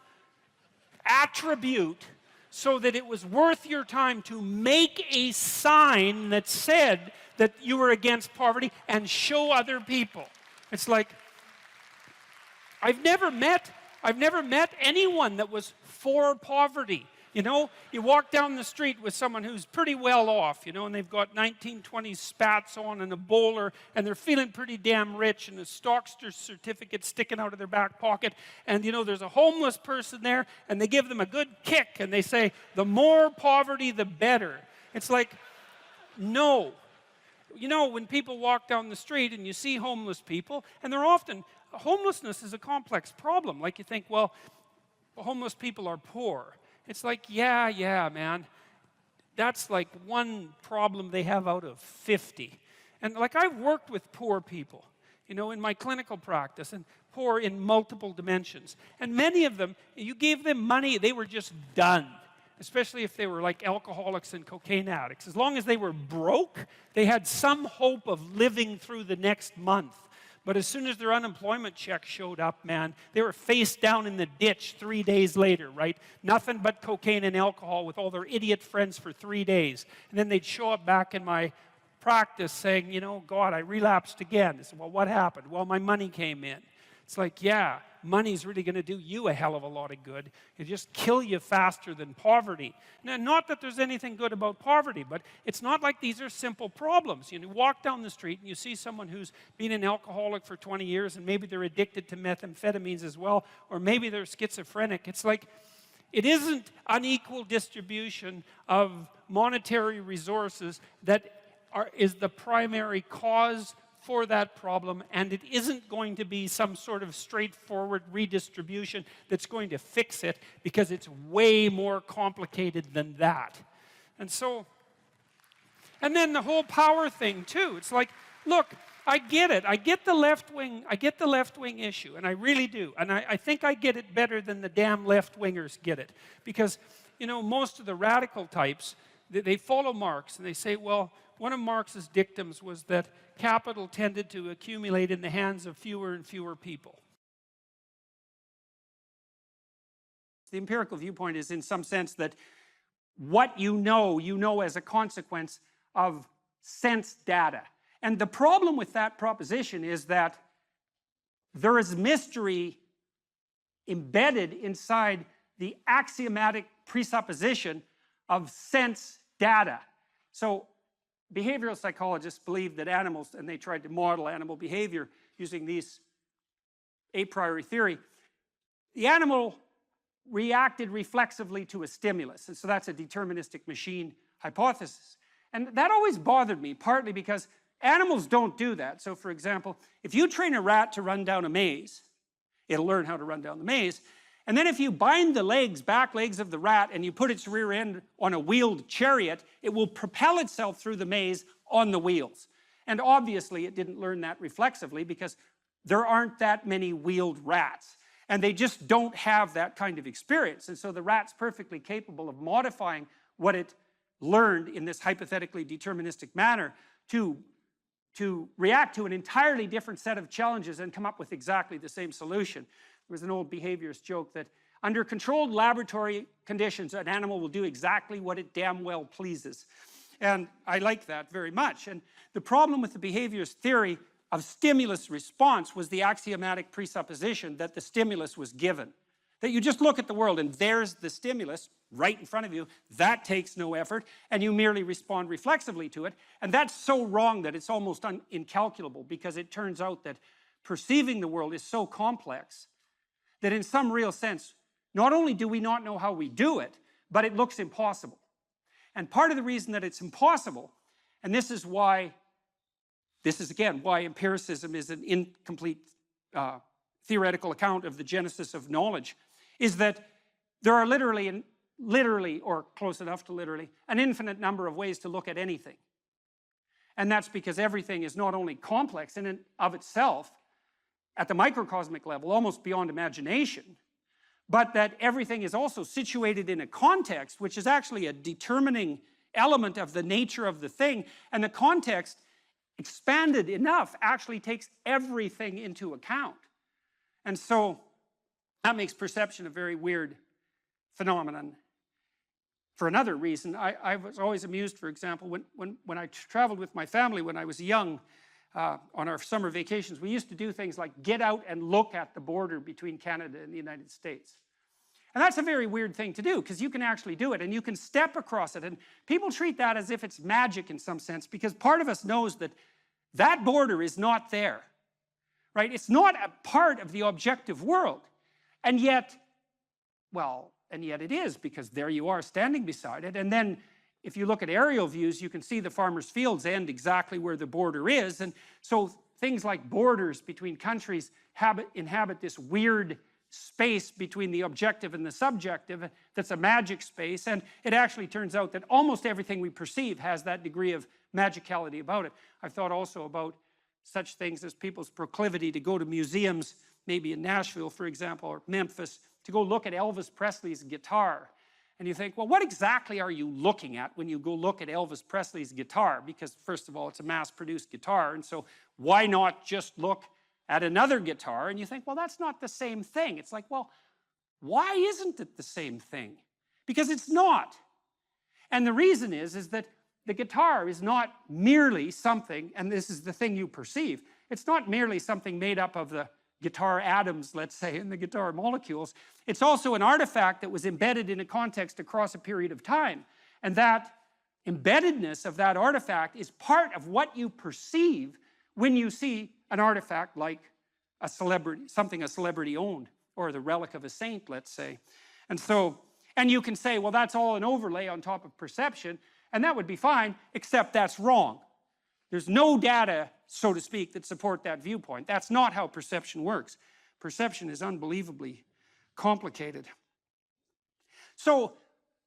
attribute so that it was worth your time to make a sign that said that you were against poverty and show other people. It's like, I've never met anyone that was for poverty. You know, you walk down the street with someone who's pretty well off, you know, and they've got 1920s spats on and a bowler, and they're feeling pretty damn rich, and a Stockster certificate sticking out of their back pocket, and, you know, there's a homeless person there, and they give them a good kick, and they say, the more poverty, the better. It's like, no. You know, when people walk down the street and you see homeless people, and they're often, homelessness is a complex problem. Like you think, well, homeless people are poor. It's like, yeah, man. That's like one problem they have out of 50. And like I've worked with poor people, you know, in my clinical practice, and poor in multiple dimensions. And many of them, you gave them money, they were just done. Especially if they were like alcoholics and cocaine addicts. As long as they were broke, they had some hope of living through the next month. But as soon as their unemployment check showed up, man, they were face down in the ditch 3 days later, right? Nothing but cocaine and alcohol with all their idiot friends for 3 days. And then they'd show up back in my practice saying, you know, God, I relapsed again. I said, well, what happened? Well, my money came in. It's like, yeah, money's really going to do you a hell of a lot of good. It'll just kill you faster than poverty. Now, not that there's anything good about poverty, but it's not like these are simple problems. You know, you walk down the street and you see someone who's been an alcoholic for 20 years and maybe they're addicted to methamphetamines as well, or maybe they're schizophrenic. It's like, it isn't unequal distribution of monetary resources that is the primary cause for that problem, and it isn't going to be some sort of straightforward redistribution that's going to fix it, because it's way more complicated than that. And so, and then the whole power thing too. It's like, look, I get it. I get the left wing issue, and I really do. And I think I get it better than the damn left-wingers get it. Because, you know, most of the radical types, they follow Marx, and they say, well, one of Marx's dictums was that capital tended to accumulate in the hands of fewer and fewer people. The empirical viewpoint is in some sense that what you know as a consequence of sense data. And the problem with that proposition is that there is mystery embedded inside the axiomatic presupposition of sense data. So behavioral psychologists believed that animals, and they tried to model animal behavior using these a priori theory, the animal reacted reflexively to a stimulus. And so that's a deterministic machine hypothesis. And that always bothered me, partly because animals don't do that. So for example, if you train a rat to run down a maze, it'll learn how to run down the maze. And then if you bind the back legs of the rat, and you put its rear end on a wheeled chariot, it will propel itself through the maze on the wheels. And obviously it didn't learn that reflexively, because there aren't that many wheeled rats. And they just don't have that kind of experience. And so the rat's perfectly capable of modifying what it learned in this hypothetically deterministic manner to react to an entirely different set of challenges and come up with exactly the same solution. There was an old behaviorist joke that under controlled laboratory conditions, an animal will do exactly what it damn well pleases. And I like that very much. And the problem with the behaviorist theory of stimulus response was the axiomatic presupposition that the stimulus was given. That you just look at the world and there's the stimulus right in front of you. That takes no effort, and you merely respond reflexively to it. And that's so wrong that it's almost incalculable, because it turns out that perceiving the world is so complex that in some real sense, not only do we not know how we do it, but it looks impossible. And part of the reason that it's impossible, and this is again why empiricism is an incomplete theoretical account of the genesis of knowledge, is that there are literally, or close enough to literally, an infinite number of ways to look at anything. And that's because everything is not only complex in and of itself, at the microcosmic level, almost beyond imagination, but that everything is also situated in a context, which is actually a determining element of the nature of the thing, and the context, expanded enough, actually takes everything into account. And so that makes perception a very weird phenomenon. For another reason, I was always amused, for example, when I traveled with my family when I was young, on our summer vacations, we used to do things like get out and look at the border between Canada and the United States. And that's a very weird thing to do, because you can actually do it, and you can step across it, and people treat that as if it's magic in some sense, because part of us knows that that border is not there, right? It's not a part of the objective world, and yet it is, because there you are standing beside it. And then if you look at aerial views, you can see the farmers' fields end exactly where the border is. And so things like borders between countries inhabit this weird space between the objective and the subjective that's a magic space. And it actually turns out that almost everything we perceive has that degree of magicality about it. I've thought also about such things as people's proclivity to go to museums, maybe in Nashville, for example, or Memphis, to go look at Elvis Presley's guitar. And you think, well, what exactly are you looking at when you go look at Elvis Presley's guitar? Because first of all, it's a mass-produced guitar, and so why not just look at another guitar? And you think, well, that's not the same thing. It's like, well, why isn't it the same thing? Because it's not. And the reason is that the guitar is not merely something, and this is the thing you perceive, it's not merely something made up of the guitar atoms, let's say, and the guitar molecules. It's also an artifact that was embedded in a context across a period of time. And that embeddedness of that artifact is part of what you perceive when you see an artifact like a celebrity, something a celebrity owned, or the relic of a saint, let's say. And you can say, well, that's all an overlay on top of perception, and that would be fine, except that's wrong. There's no data, so to speak, that support that viewpoint. That's not how perception works. Perception is unbelievably complicated. So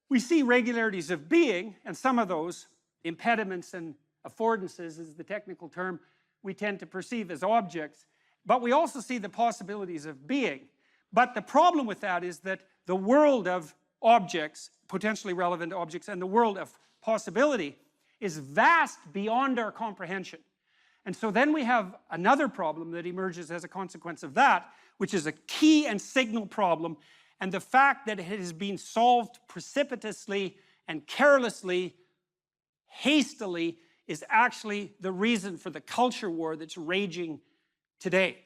we see regularities of being, and some of those, impediments and affordances is the technical term, we tend to perceive as objects. But we also see the possibilities of being. But the problem with that is that the world of objects, potentially relevant objects, and the world of possibility is vast beyond our comprehension. And so then we have another problem that emerges as a consequence of that, which is a key and signal problem, and the fact that it has been solved precipitously and carelessly, hastily, is actually the reason for the culture war that's raging today.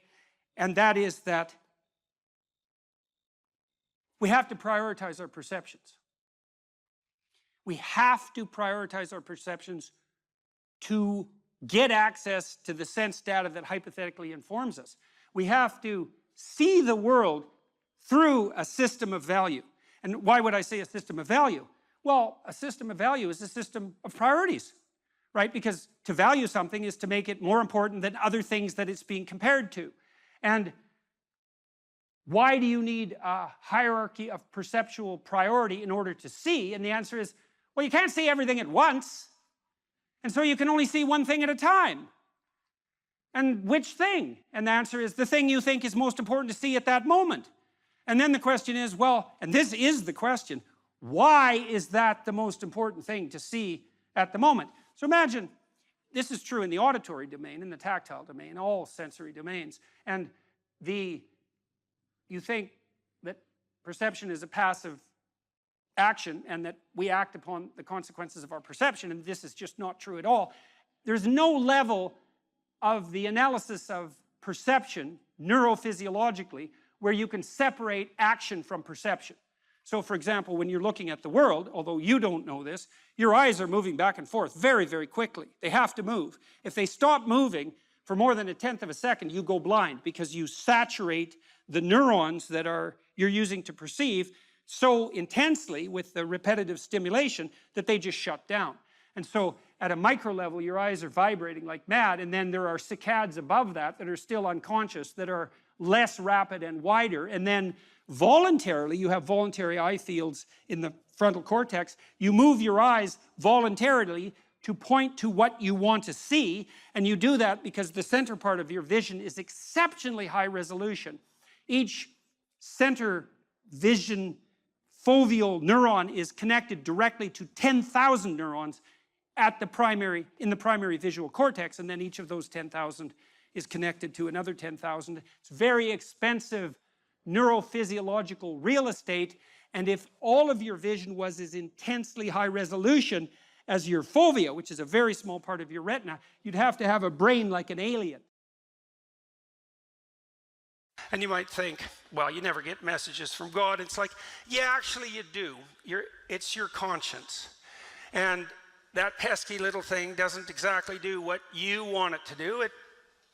And that is that we have to prioritize our perceptions. We have to prioritize our perceptions to get access to the sense data that hypothetically informs us. We have to see the world through a system of value. And why would I say a system of value? Well, a system of value is a system of priorities, right? Because to value something is to make it more important than other things that it's being compared to. And why do you need a hierarchy of perceptual priority in order to see? And the answer is, well, you can't see everything at once. And so you can only see one thing at a time. And which thing? And the answer is the thing you think is most important to see at that moment. And then the question is, well, and this is the question, why is that the most important thing to see at the moment? So imagine, this is true in the auditory domain, in the tactile domain, all sensory domains. And you think that perception is a passive action and that we act upon the consequences of our perception, and this is just not true at all. There's no level of the analysis of perception neurophysiologically where you can separate action from perception. So for example, when you're looking at the world, although you don't know this, your eyes are moving back and forth very, very quickly. They have to move. If they stop moving for more than 1/10 of a second, you go blind because you saturate the neurons that you're using to perceive so intensely with the repetitive stimulation that they just shut down. And so at a micro level, your eyes are vibrating like mad, and then there are saccades above that are still unconscious, that are less rapid and wider, and then voluntarily, you have voluntary eye fields in the frontal cortex, you move your eyes voluntarily to point to what you want to see, and you do that because the center part of your vision is exceptionally high resolution. Each center vision foveal neuron is connected directly to 10,000 neurons in the primary visual cortex, and then each of those 10,000 is connected to another 10,000. It's very expensive neurophysiological real estate, and if all of your vision was as intensely high resolution as your fovea, which is a very small part of your retina, you'd have to have a brain like an alien. And you might think, well, you never get messages from God. It's like, yeah, actually you do. It's your conscience. And that pesky little thing doesn't exactly do what you want it to do. It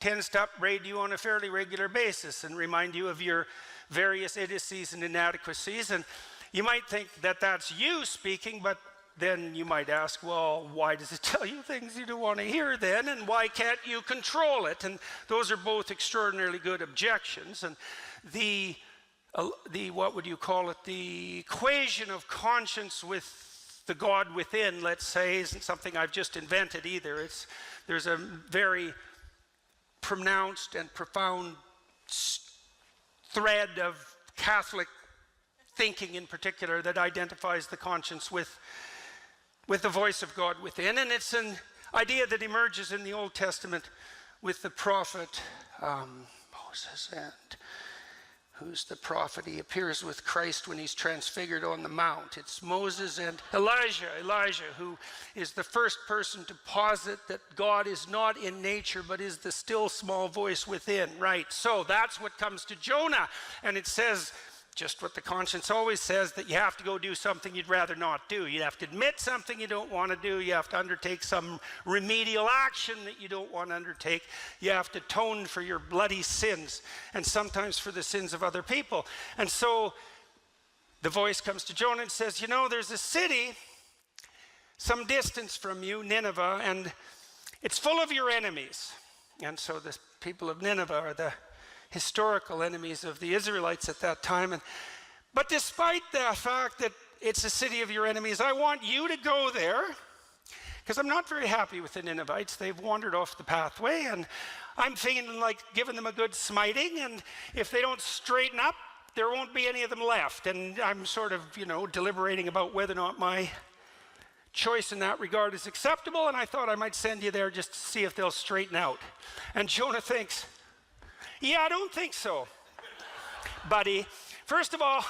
tends to upbraid you on a fairly regular basis and remind you of your various idiocies and inadequacies. And you might think that that's you speaking, but then you might ask, well, why does it tell you things you don't want to hear then? And why can't you control it? And those are both extraordinarily good objections. And the what would you call it? The equation of conscience with the God within, let's say, isn't something I've just invented either. There's a very pronounced and profound thread of Catholic thinking in particular that identifies the conscience with the voice of God within. And it's an idea that emerges in the Old Testament with the prophet Moses. And who's the prophet? He appears with Christ when he's transfigured on the mount. It's Moses and Elijah, who is the first person to posit that God is not in nature, but is the still small voice within. Right, so that's what comes to Jonah. And it says, just what the conscience always says, that you have to go do something you'd rather not do. You have to admit something you don't want to do. You have to undertake some remedial action that you don't want to undertake. You have to atone for your bloody sins, and sometimes for the sins of other people. And so the voice comes to Jonah and says, you know, there's a city some distance from you, Nineveh, and it's full of your enemies. And so the people of Nineveh are the historical enemies of the Israelites at that time. But despite the fact that it's a city of your enemies, I want you to go there, because I'm not very happy with the Ninevites. They've wandered off the pathway, and I'm feeling like giving them a good smiting, and if they don't straighten up, there won't be any of them left. And I'm sort of, deliberating about whether or not my choice in that regard is acceptable, and I thought I might send you there just to see if they'll straighten out. And Jonah thinks, yeah, I don't think so, buddy. First of all,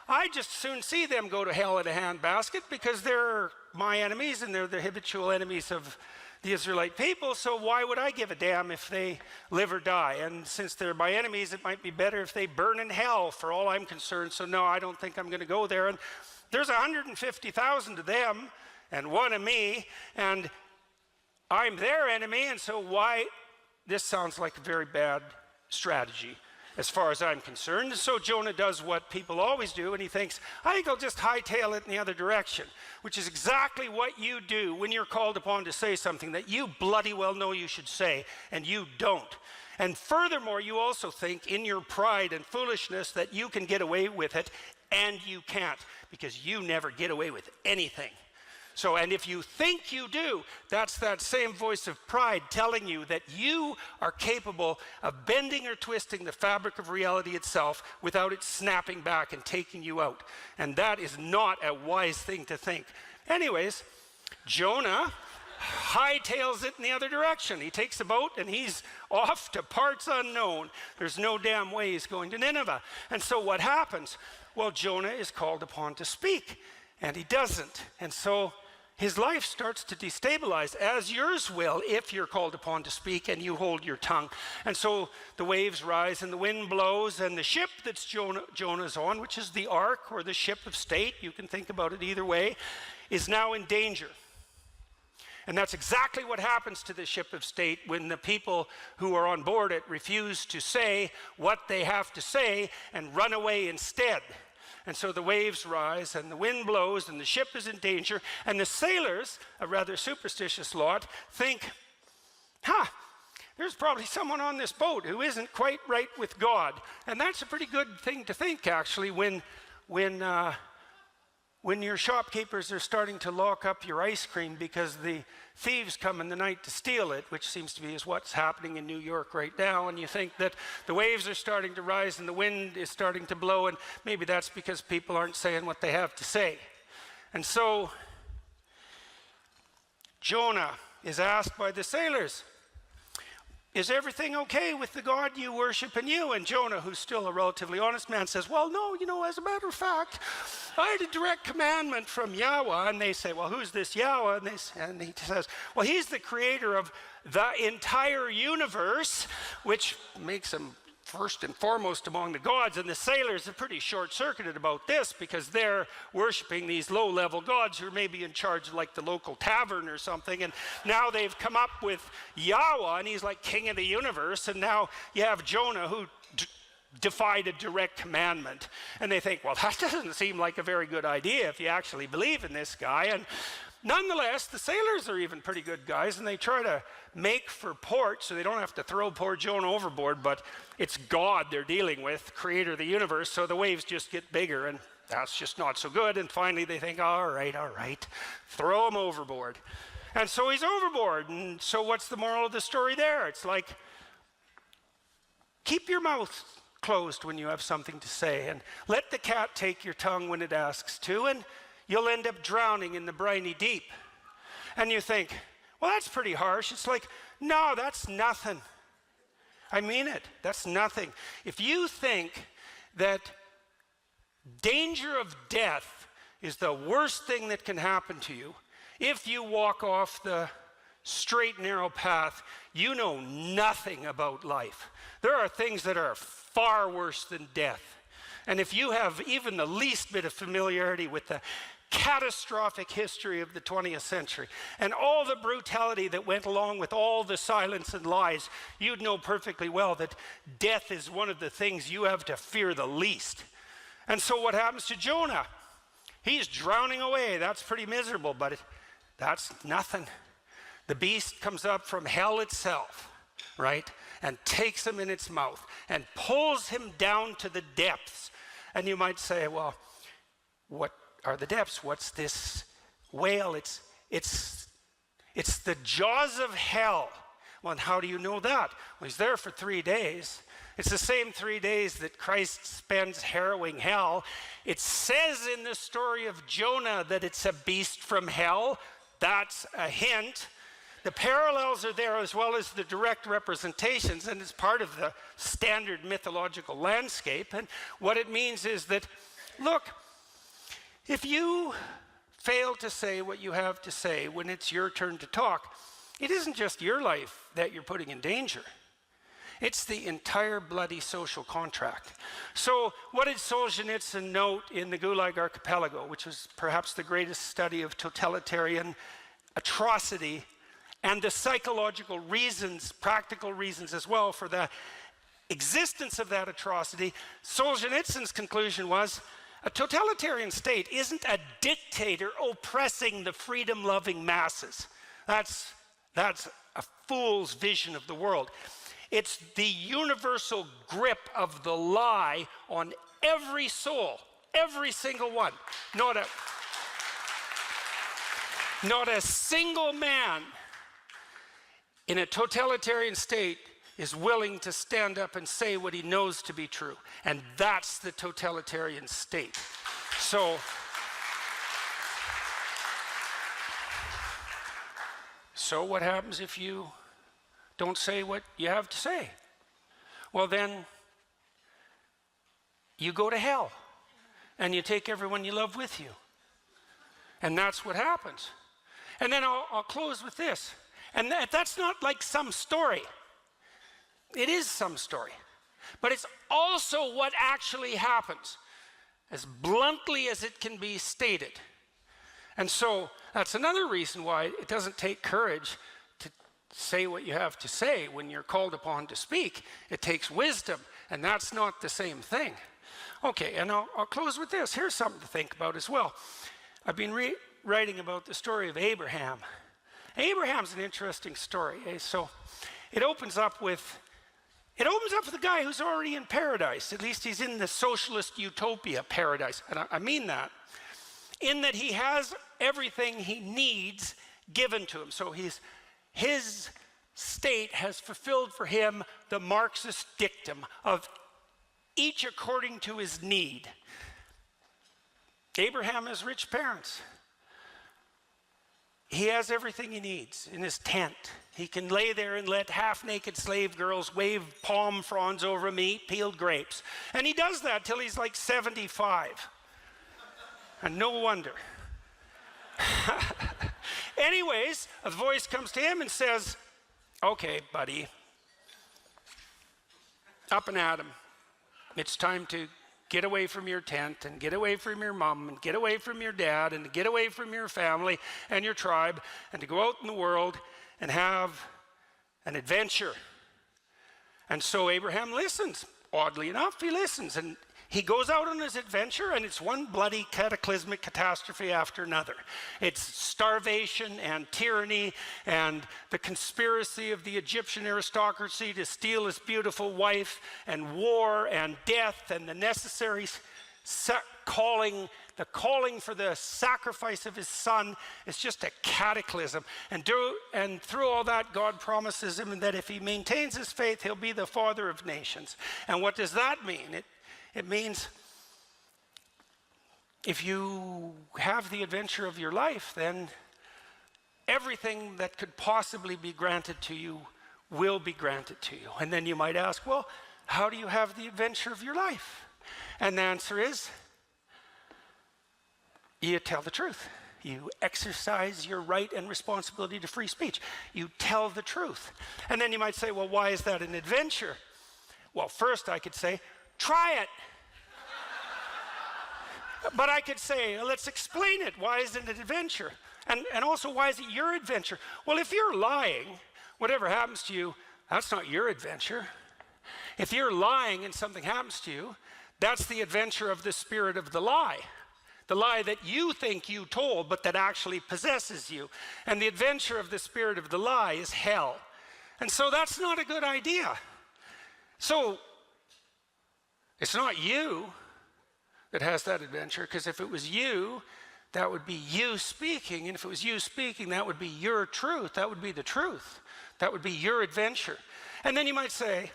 I just soon see them go to hell in a handbasket, because they're my enemies and they're the habitual enemies of the Israelite people, so why would I give a damn if they live or die? And since they're my enemies, it might be better if they burn in hell for all I'm concerned, so no, I don't think I'm going to go there. And there's 150,000 of them and one of me, and I'm their enemy, and so why? This sounds like a very bad strategy as far as I'm concerned. So Jonah does what people always do, and he thinks, I think I'll just hightail it in the other direction, which is exactly what you do when you're called upon to say something that you bloody well know you should say, and you don't. And furthermore, you also think in your pride and foolishness that you can get away with it, and you can't, because you never get away with anything. So, and if you think you do, that's that same voice of pride telling you that you are capable of bending or twisting the fabric of reality itself without it snapping back and taking you out. And that is not a wise thing to think. Anyways, Jonah hightails it in the other direction. He takes a boat and he's off to parts unknown. There's no damn way he's going to Nineveh. And so what happens? Well, Jonah is called upon to speak. And he doesn't. And so his life starts to destabilize, as yours will if you're called upon to speak and you hold your tongue. And so the waves rise and the wind blows, and the ship that's Jonah's on, which is the ark or the ship of state, you can think about it either way, is now in danger. And that's exactly what happens to the ship of state when the people who are on board it refuse to say what they have to say and run away instead. And so the waves rise and the wind blows and the ship is in danger, and the sailors, a rather superstitious lot, think, there's probably someone on this boat who isn't quite right with God. And that's a pretty good thing to think, actually, when your shopkeepers are starting to lock up your ice cream because the thieves come in the night to steal it, which seems to be is what's happening in New York right now, and you think that the waves are starting to rise and the wind is starting to blow, and maybe that's because people aren't saying what they have to say. And so Jonah is asked by the sailors, is everything okay with the God you worship and you? And Jonah, who's still a relatively honest man, says, well, no, as a matter of fact, I had a direct commandment from Yahweh. And they say, well, who's this Yahweh? And he says, well, he's the creator of the entire universe, which makes him first and foremost among the gods. And the sailors are pretty short-circuited about this because they're worshiping these low-level gods who are maybe in charge of like the local tavern or something. And now they've come up with Yahweh, and he's like king of the universe. And now you have Jonah, who defied a direct commandment. And they think, well, that doesn't seem like a very good idea if you actually believe in this guy. And nonetheless, the sailors are even pretty good guys, and they try to make for port so they don't have to throw poor Jonah overboard, but it's God they're dealing with, creator of the universe, so the waves just get bigger, and that's just not so good. And finally they think, all right, throw him overboard. And so he's overboard. And so what's the moral of the story there? It's like, keep your mouth closed when you have something to say, and let the cat take your tongue when it asks to, and you'll end up drowning in the briny deep. And you think, well, that's pretty harsh. It's like, no, that's nothing. I mean it. That's nothing. If you think that danger of death is the worst thing that can happen to you, if you walk off the straight, narrow path, you know nothing about life. There are things that are far worse than death. And if you have even the least bit of familiarity with the catastrophic history of the 20th century and all the brutality that went along with all the silence and lies, you'd know perfectly well that death is one of the things you have to fear the least. And so what happens to Jonah? He's drowning away. That's pretty miserable, but that's nothing. The beast comes up from hell itself, right, and takes him in its mouth and pulls him down to the depths. And you might say, well, what are the depths? What's this whale? It's the jaws of hell. Well, and how do you know that? Well, he's there for 3 days. It's the same 3 days that Christ spends harrowing hell. It says in the story of Jonah that it's a beast from hell. That's a hint. The parallels are there as well as the direct representations, and it's part of the standard mythological landscape. And what it means is that, look, if you fail to say what you have to say when it's your turn to talk, it isn't just your life that you're putting in danger. It's the entire bloody social contract. So what did Solzhenitsyn note in the Gulag Archipelago, which was perhaps the greatest study of totalitarian atrocity and the psychological reasons, practical reasons as well for the existence of that atrocity? Solzhenitsyn's conclusion was, a totalitarian state isn't a dictator oppressing the freedom-loving masses. That's a fool's vision of the world. It's the universal grip of the lie on every soul, every single one. Not a single man in a totalitarian state is willing to stand up and say what he knows to be true. And that's the totalitarian state. So what happens if you don't say what you have to say? Well, then you go to hell and you take everyone you love with you. And that's what happens. And then I'll close with this. And that's not like some story. It is some story. But it's also what actually happens, as bluntly as it can be stated. And so that's another reason why it doesn't take courage to say what you have to say when you're called upon to speak. It takes wisdom, and that's not the same thing. Okay, and I'll close with this. Here's something to think about as well. I've been writing about the story of Abraham. Abraham's an interesting story. So it opens up with a guy who's already in paradise. At least he's in the socialist utopia paradise. And I mean that. In that he has everything he needs given to him. So his state has fulfilled for him the Marxist dictum of each according to his need. Abraham has rich parents. He has everything he needs in his tent. He can lay there and let half-naked slave girls wave palm fronds over him, eat peeled grapes. And he does that till he's like 75. And no wonder. Anyways, a voice comes to him and says, okay, buddy, up and at him. It's time to get away from your tent and get away from your mom and get away from your dad and get away from your family and your tribe and to go out in the world and have an adventure. And so Abraham listens. Oddly enough, he listens, and he goes out on his adventure, and it's one bloody cataclysmic catastrophe after another. It's starvation and tyranny and the conspiracy of the Egyptian aristocracy to steal his beautiful wife, and war and death and the necessary calling for the sacrifice of his son. Is just a cataclysm. And through all that, God promises him that if he maintains his faith, he'll be the father of nations. And what does that mean? It means if you have the adventure of your life, then everything that could possibly be granted to you will be granted to you. And then you might ask, well, how do you have the adventure of your life? And the answer is, you tell the truth. You exercise your right and responsibility to free speech. You tell the truth. And then you might say, well, why is that an adventure? Well, first I could say, try it. But I could say, let's explain it. Why is it an adventure? And also, why is it your adventure? Well, if you're lying, whatever happens to you, that's not your adventure. If you're lying and something happens to you, that's the adventure of the spirit of the lie. The lie that you think you told, but that actually possesses you. And the adventure of the spirit of the lie is hell. And so that's not a good idea. So it's not you that has that adventure, because if it was you, that would be you speaking. And if it was you speaking, that would be your truth. That would be the truth. That would be your adventure. And then you might say,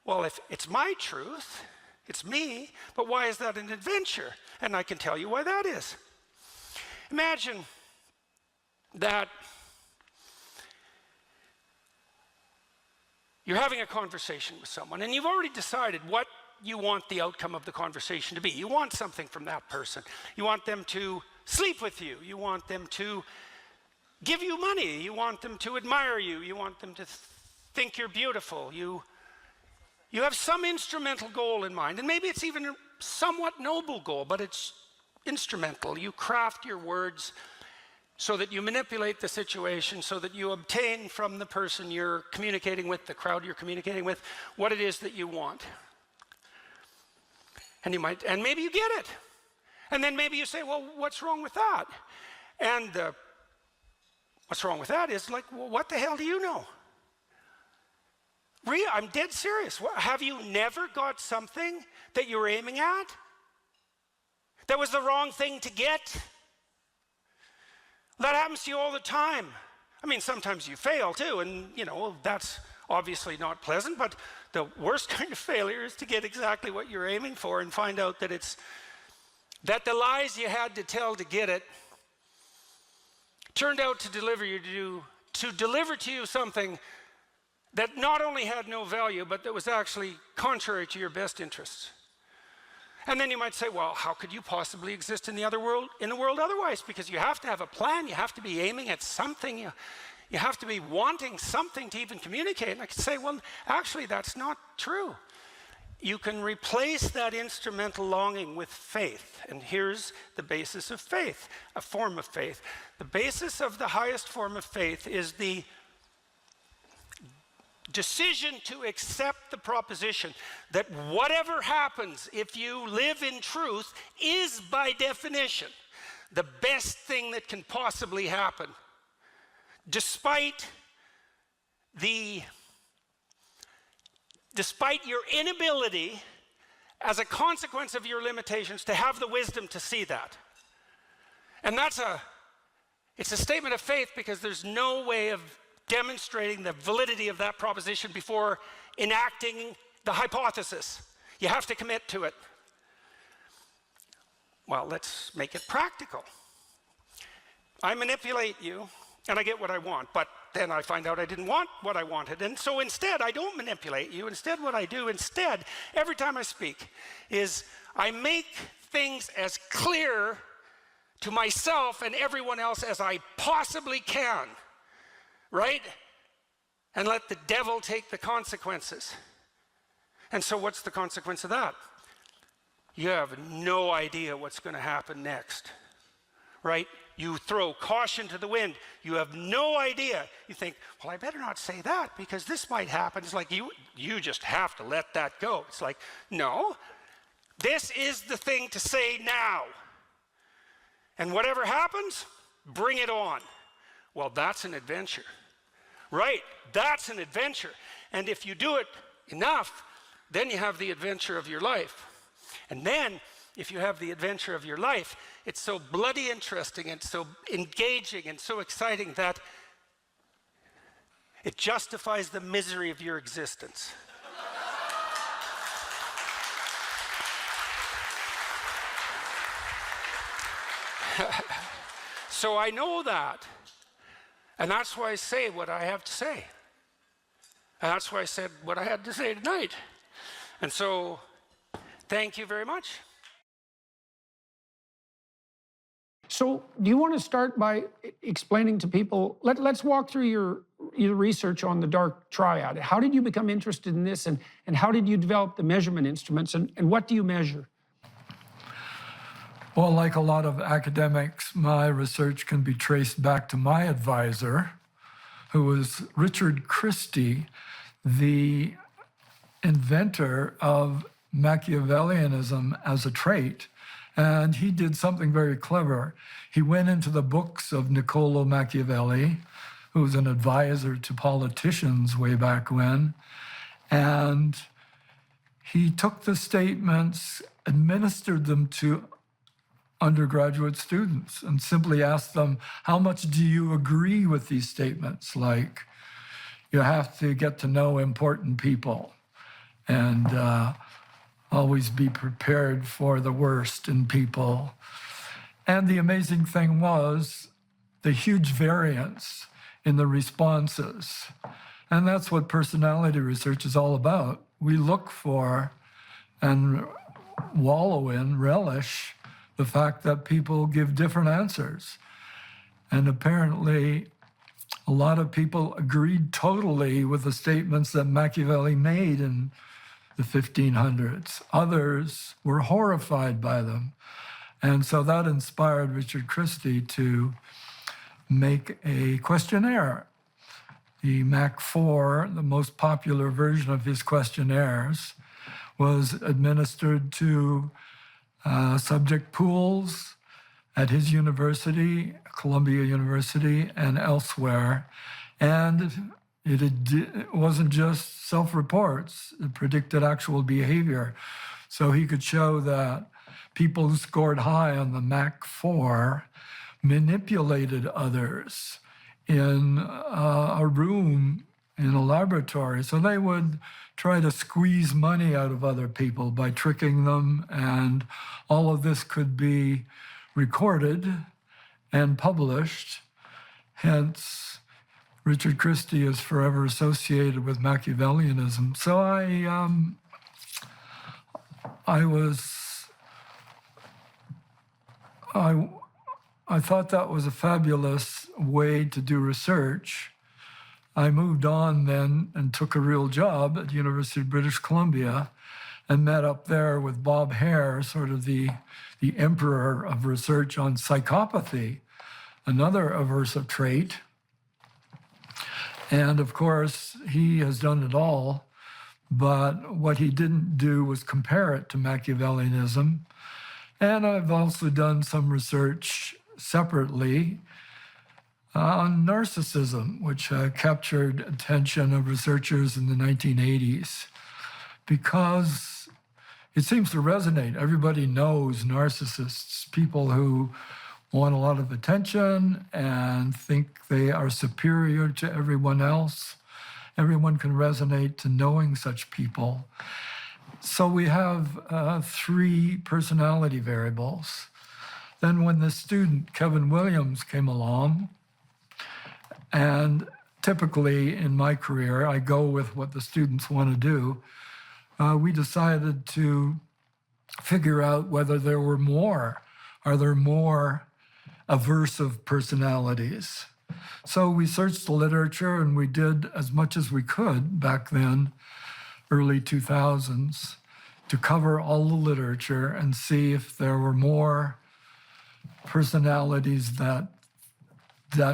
well, if it's my truth, it's me, but why is that an adventure? And I can tell you why that is. Imagine that you're having a conversation with someone, and you've already decided what you want the outcome of the conversation to be. You want something from that person. You want them to sleep with you. You want them to give you money. You want them to admire you. You want them to think you're beautiful. You have some instrumental goal in mind, and maybe it's even a somewhat noble goal, but it's instrumental. You craft your words so that you manipulate the situation, so that you obtain from the person you're communicating with, the crowd you're communicating with, what it is that you want. And maybe you get it. And then maybe you say, well, what's wrong with that? And what's wrong with that is like, well, what the hell do you know? I'm dead serious. Have you never got something that you were aiming at that was the wrong thing to get? That happens to you all the time. I mean, sometimes you fail too, and that's obviously not pleasant, but the worst kind of failure is to get exactly what you're aiming for and find out that the lies you had to tell to get it turned out to deliver to you something that not only had no value, but that was actually contrary to your best interests. And then you might say, well, how could you possibly exist in the world otherwise? Because you have to have a plan, you have to be aiming at something, you have to be wanting something to even communicate. And I could say, well, actually, that's not true. You can replace that instrumental longing with faith. And here's the basis of faith, a form of faith. The basis of the highest form of faith is the decision to accept the proposition that whatever happens if you live in truth is by definition the best thing that can possibly happen, despite your inability, as a consequence of your limitations, to have the wisdom to see that. And it's a statement of faith, because there's no way of demonstrating the validity of that proposition before enacting the hypothesis. You have to commit to it. Well, let's make it practical. I manipulate you, and I get what I want, but then I find out I didn't want what I wanted. And so instead, I don't manipulate you. Instead, what I do every time I speak, is I make things as clear to myself and everyone else as I possibly can, right? And let the devil take the consequences. And so what's the consequence of that? You have no idea what's going to happen next, right? You throw caution to the wind. You have no idea. You think, well, I better not say that because this might happen. It's like you just have to let that go. It's like, no, this is the thing to say now. And whatever happens, bring it on. Well, that's an adventure, right? That's an adventure. And if you do it enough, then you have the adventure of your life. And then, if you have the adventure of your life, it's so bloody interesting and so engaging and so exciting that it justifies the misery of your existence. So I know that. And that's why I say what I have to say. And that's why I said what I had to say tonight. And so, thank you very much. So do you want to start by explaining to people, let's walk through your research on the dark triad. How did you become interested in this, and how did you develop the measurement instruments, and what do you measure? Well, like a lot of academics, my research can be traced back to my advisor, who was Richard Christie, the inventor of Machiavellianism as a trait. And he did something very clever. He went into the books of Niccolo Machiavelli, who was an advisor to politicians way back when, and he took the statements, administered them to undergraduate students, and simply asked them, how much do you agree with these statements? Like, you have to get to know important people, and always be prepared for the worst in people. And the amazing thing was the huge variance in the responses. And that's what personality research is all about. We look for and wallow in, relish the fact that people give different answers. And apparently, a lot of people agreed totally with the statements that Machiavelli made in the 1500s. Others were horrified by them. And so that inspired Richard Christie to make a questionnaire. The Mach 4, the most popular version of his questionnaires, was administered to subject pools at his university, Columbia University, and elsewhere. And it wasn't just self-reports, it predicted actual behavior. So he could show that people who scored high on the Mach 4 manipulated others in a room, in a laboratory. So they would try to squeeze money out of other people by tricking them, and all of this could be recorded and published. Hence, Richard Christie is forever associated with Machiavellianism. So I was I thought that was a fabulous way to do research. I moved on then and took a real job at the University of British Columbia and met up there with Bob Hare, sort of the emperor of research on psychopathy, another aversive trait. And of course, he has done it all, but what he didn't do was compare it to Machiavellianism. And I've also done some research separately on narcissism, which captured attention of researchers in the 1980s because it seems to resonate. Everybody knows narcissists, people who want a lot of attention and think they are superior to everyone else. Everyone can resonate to knowing such people. So we have 3 personality variables. Then when the student, Kevin Williams, came along, and typically in my career, I go with what the students want to do, we decided to figure out whether there were more. Are there more aversive personalities? So we searched the literature and we did as much as we could back then, early 2000s, to cover all the literature and see if there were more personalities that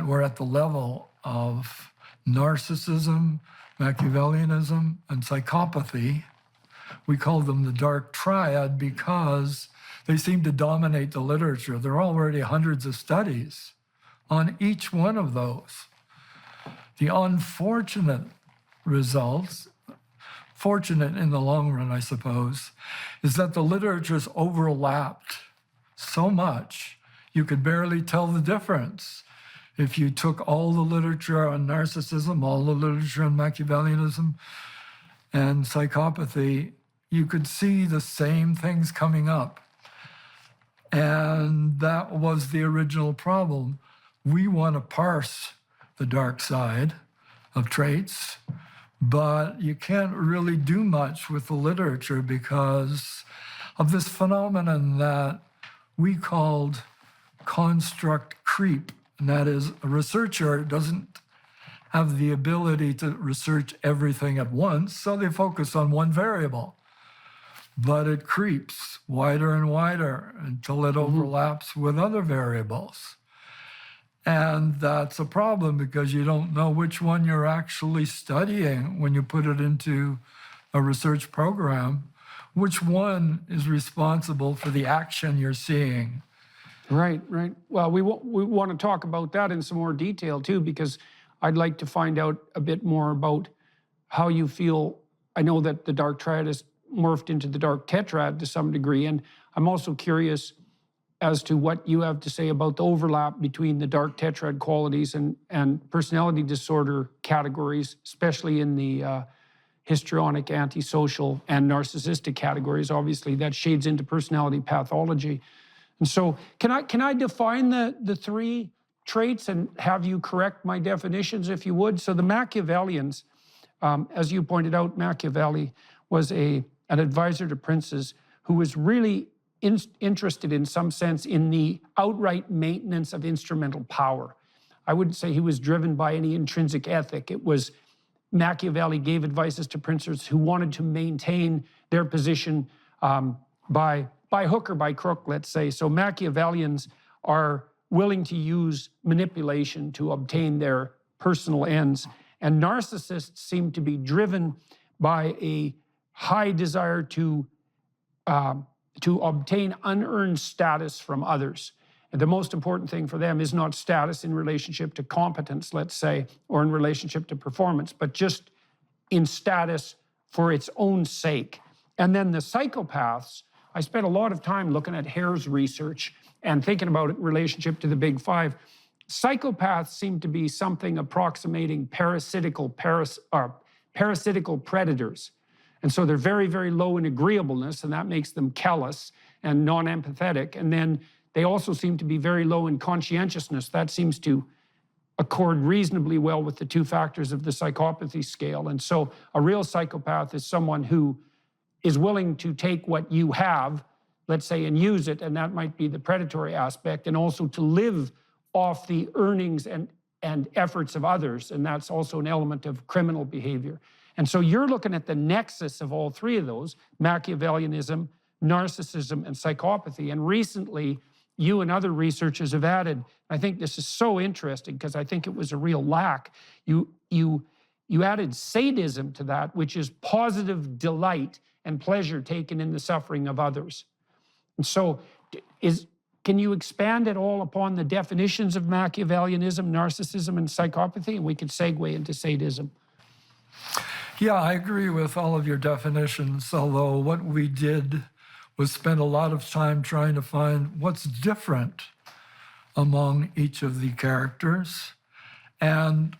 were at the level of narcissism, Machiavellianism, and psychopathy. We called them the dark triad because they seem to dominate the literature. There are already hundreds of studies on each one of those. The unfortunate results, fortunate in the long run, I suppose, is that the literature's overlapped so much you could barely tell the difference. If you took all the literature on narcissism, all the literature on Machiavellianism and psychopathy, you could see the same things coming up. And that was the original problem. We want to parse the dark side of traits, but you can't really do much with the literature because of this phenomenon that we called construct creep. And that is, a researcher doesn't have the ability to research everything at once, so they focus on one variable. But it creeps wider and wider until it overlaps with other variables. And that's a problem because you don't know which one you're actually studying when you put it into a research program. Which one is responsible for the action you're seeing? Right, right. Well, we want to talk about that in some more detail too, because I'd like to find out a bit more about how you feel. I know that the dark triad has morphed into the dark tetrad to some degree, and I'm also curious as to what you have to say about the overlap between the dark tetrad qualities and personality disorder categories, especially in the histrionic, antisocial, and narcissistic categories. Obviously, that shades into personality pathology. And so can I define the 3 traits and have you correct my definitions, if you would? So the Machiavellians, as you pointed out, Machiavelli was an advisor to princes who was really interested in some sense in the outright maintenance of instrumental power. I wouldn't say he was driven by any intrinsic ethic. It was Machiavelli gave advices to princes who wanted to maintain their position by hook or by crook, let's say. So Machiavellians are willing to use manipulation to obtain their personal ends. And narcissists seem to be driven by a high desire to obtain unearned status from others. And the most important thing for them is not status in relationship to competence, let's say, or in relationship to performance, but just in status for its own sake. And then the psychopaths, I spent a lot of time looking at Hare's research and thinking about it in relationship to the big 5. Psychopaths seem to be something approximating parasitical predators. And so they're very, very low in agreeableness, and that makes them callous and non-empathetic. And then they also seem to be very low in conscientiousness. That seems to accord reasonably well with the 2 factors of the psychopathy scale. And so a real psychopath is someone who is willing to take what you have, let's say, and use it, and that might be the predatory aspect, and also to live off the earnings and efforts of others, and that's also an element of criminal behavior. And so you're looking at the nexus of all three of those: Machiavellianism, narcissism, and psychopathy. And recently, you and other researchers have added, I think this is so interesting because I think it was a real lack, you added sadism to that, which is positive delight and pleasure taken in the suffering of others. And so can you expand at all upon the definitions of Machiavellianism, narcissism, and psychopathy? And we could segue into sadism. Yeah, I agree with all of your definitions, although what we did was spend a lot of time trying to find what's different among each of the characters and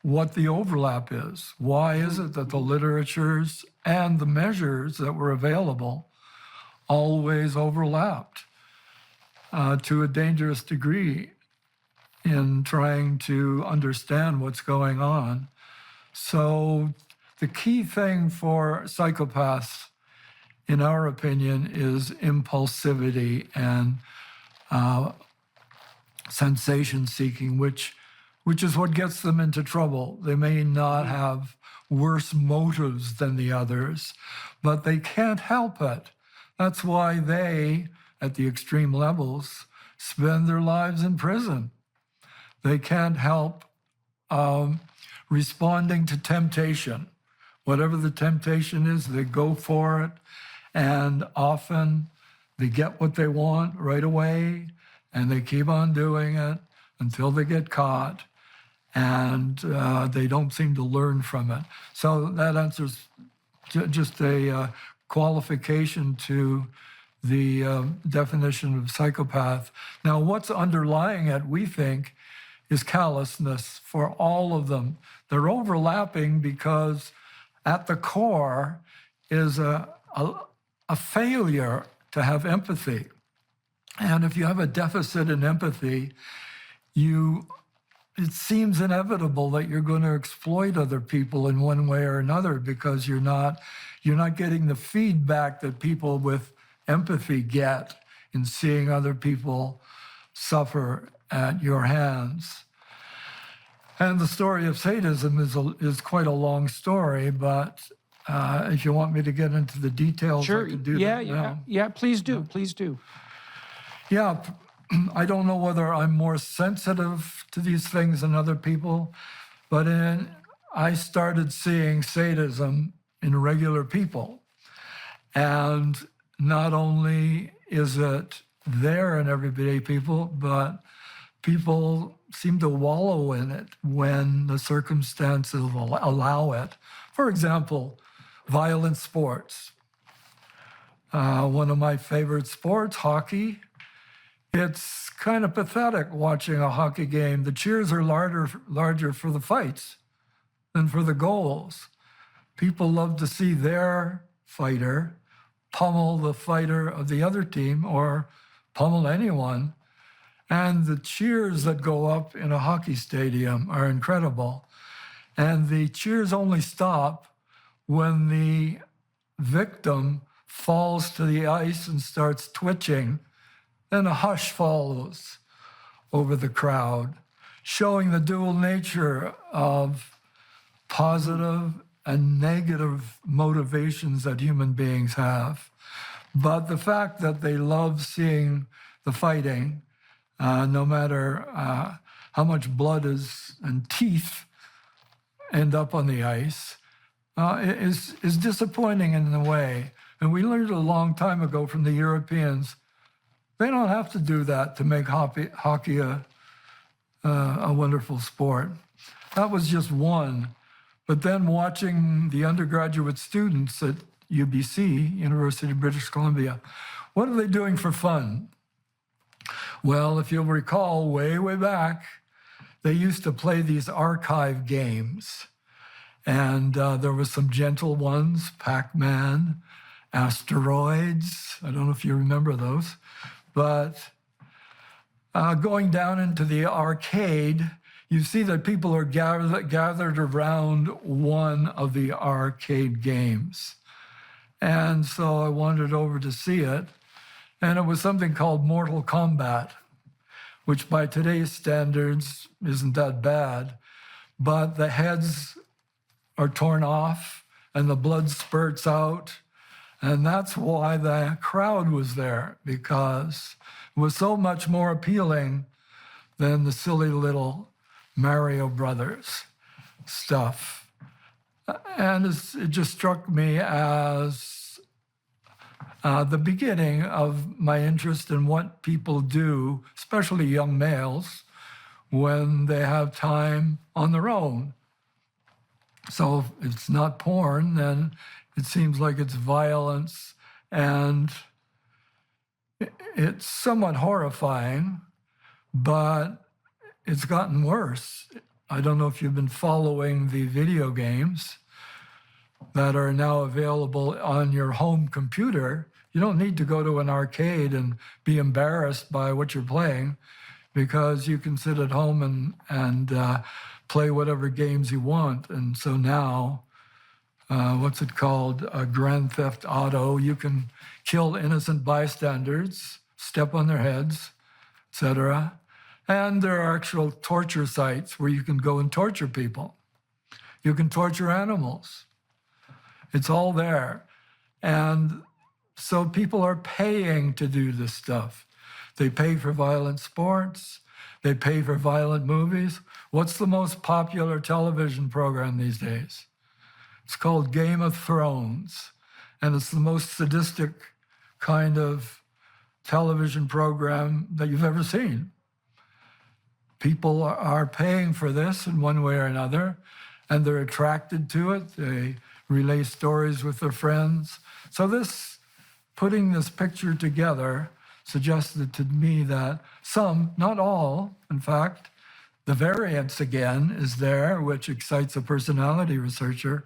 what the overlap is. Why is it that the literatures and the measures that were available always overlapped to a dangerous degree in trying to understand what's going on? So the key thing for psychopaths, in our opinion, is impulsivity and sensation seeking, which is what gets them into trouble. They may not have worse motives than the others, but they can't help it. That's why they, at the extreme levels, spend their lives in prison. They can't help responding to temptation. Whatever the temptation is, they go for it, and often they get what they want right away, and they keep on doing it until they get caught, and they don't seem to learn from it. So that answers just a qualification to the definition of psychopath. Now, what's underlying it, we think, is callousness for all of them. They're overlapping because at the core is a failure to have empathy. And if you have a deficit in empathy, it seems inevitable that you're going to exploit other people in one way or another because you're not getting the feedback that people with empathy get in seeing other people suffer at your hands. And the story of sadism is quite a long story, but if you want me to get into the details, sure. I can do that now. Yeah, please do, please do. Yeah, I don't know whether I'm more sensitive to these things than other people, but I started seeing sadism in regular people. And not only is it there in everyday people, but people seem to wallow in it when the circumstances allow it. For example, violent sports. One of my favorite sports, hockey. It's kind of pathetic watching a hockey game. The cheers are larger for the fights than for the goals. People love to see their fighter pummel the fighter of the other team or pummel anyone. And the cheers that go up in a hockey stadium are incredible. And the cheers only stop when the victim falls to the ice and starts twitching. Then a hush follows over the crowd, showing the dual nature of positive and negative motivations that human beings have. But the fact that they love seeing the fighting, no matter how much blood and teeth end up on the ice, is disappointing in a way. And we learned a long time ago from the Europeans, they don't have to do that to make hockey a wonderful sport. That was just one. But then watching the undergraduate students at UBC, University of British Columbia, what are they doing for fun? Well, if you'll recall, way back, they used to play these archive games. And there were some gentle ones, Pac-Man, Asteroids. I don't know if you remember those. But going down into the arcade, you see that people are gathered around one of the arcade games. And so I wandered over to see it. And it was something called Mortal Kombat, which by today's standards isn't that bad. But the heads are torn off and the blood spurts out. And that's why the crowd was there, because it was so much more appealing than the silly little Mario Brothers stuff. And it just struck me as the beginning of my interest in what people do, especially young males, when they have time on their own. So if it's not porn, then it seems like it's violence, and it's somewhat horrifying, but it's gotten worse. I don't know if you've been following the video games that are now available on your home computer. You don't need to go to an arcade and be embarrassed by what you're playing, because you can sit at home and play whatever games you want. And so now, what's it called? Grand Theft Auto. You can kill innocent bystanders, step on their heads, etc. And there are actual torture sites where you can go and torture people. You can torture animals. It's all there. And so people are paying to do this stuff. They pay for violent sports. They pay for violent movies. What's the most popular television program these days? It's called Game of Thrones. And it's the most sadistic kind of television program that you've ever seen. People are paying for this in one way or another, and they're attracted to it. They relay stories with their friends. So putting this picture together suggested to me that some, not all, in fact, the variance again is there, which excites a personality researcher.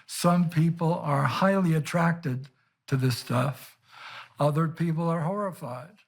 Some people are highly attracted to this stuff. Other people are horrified.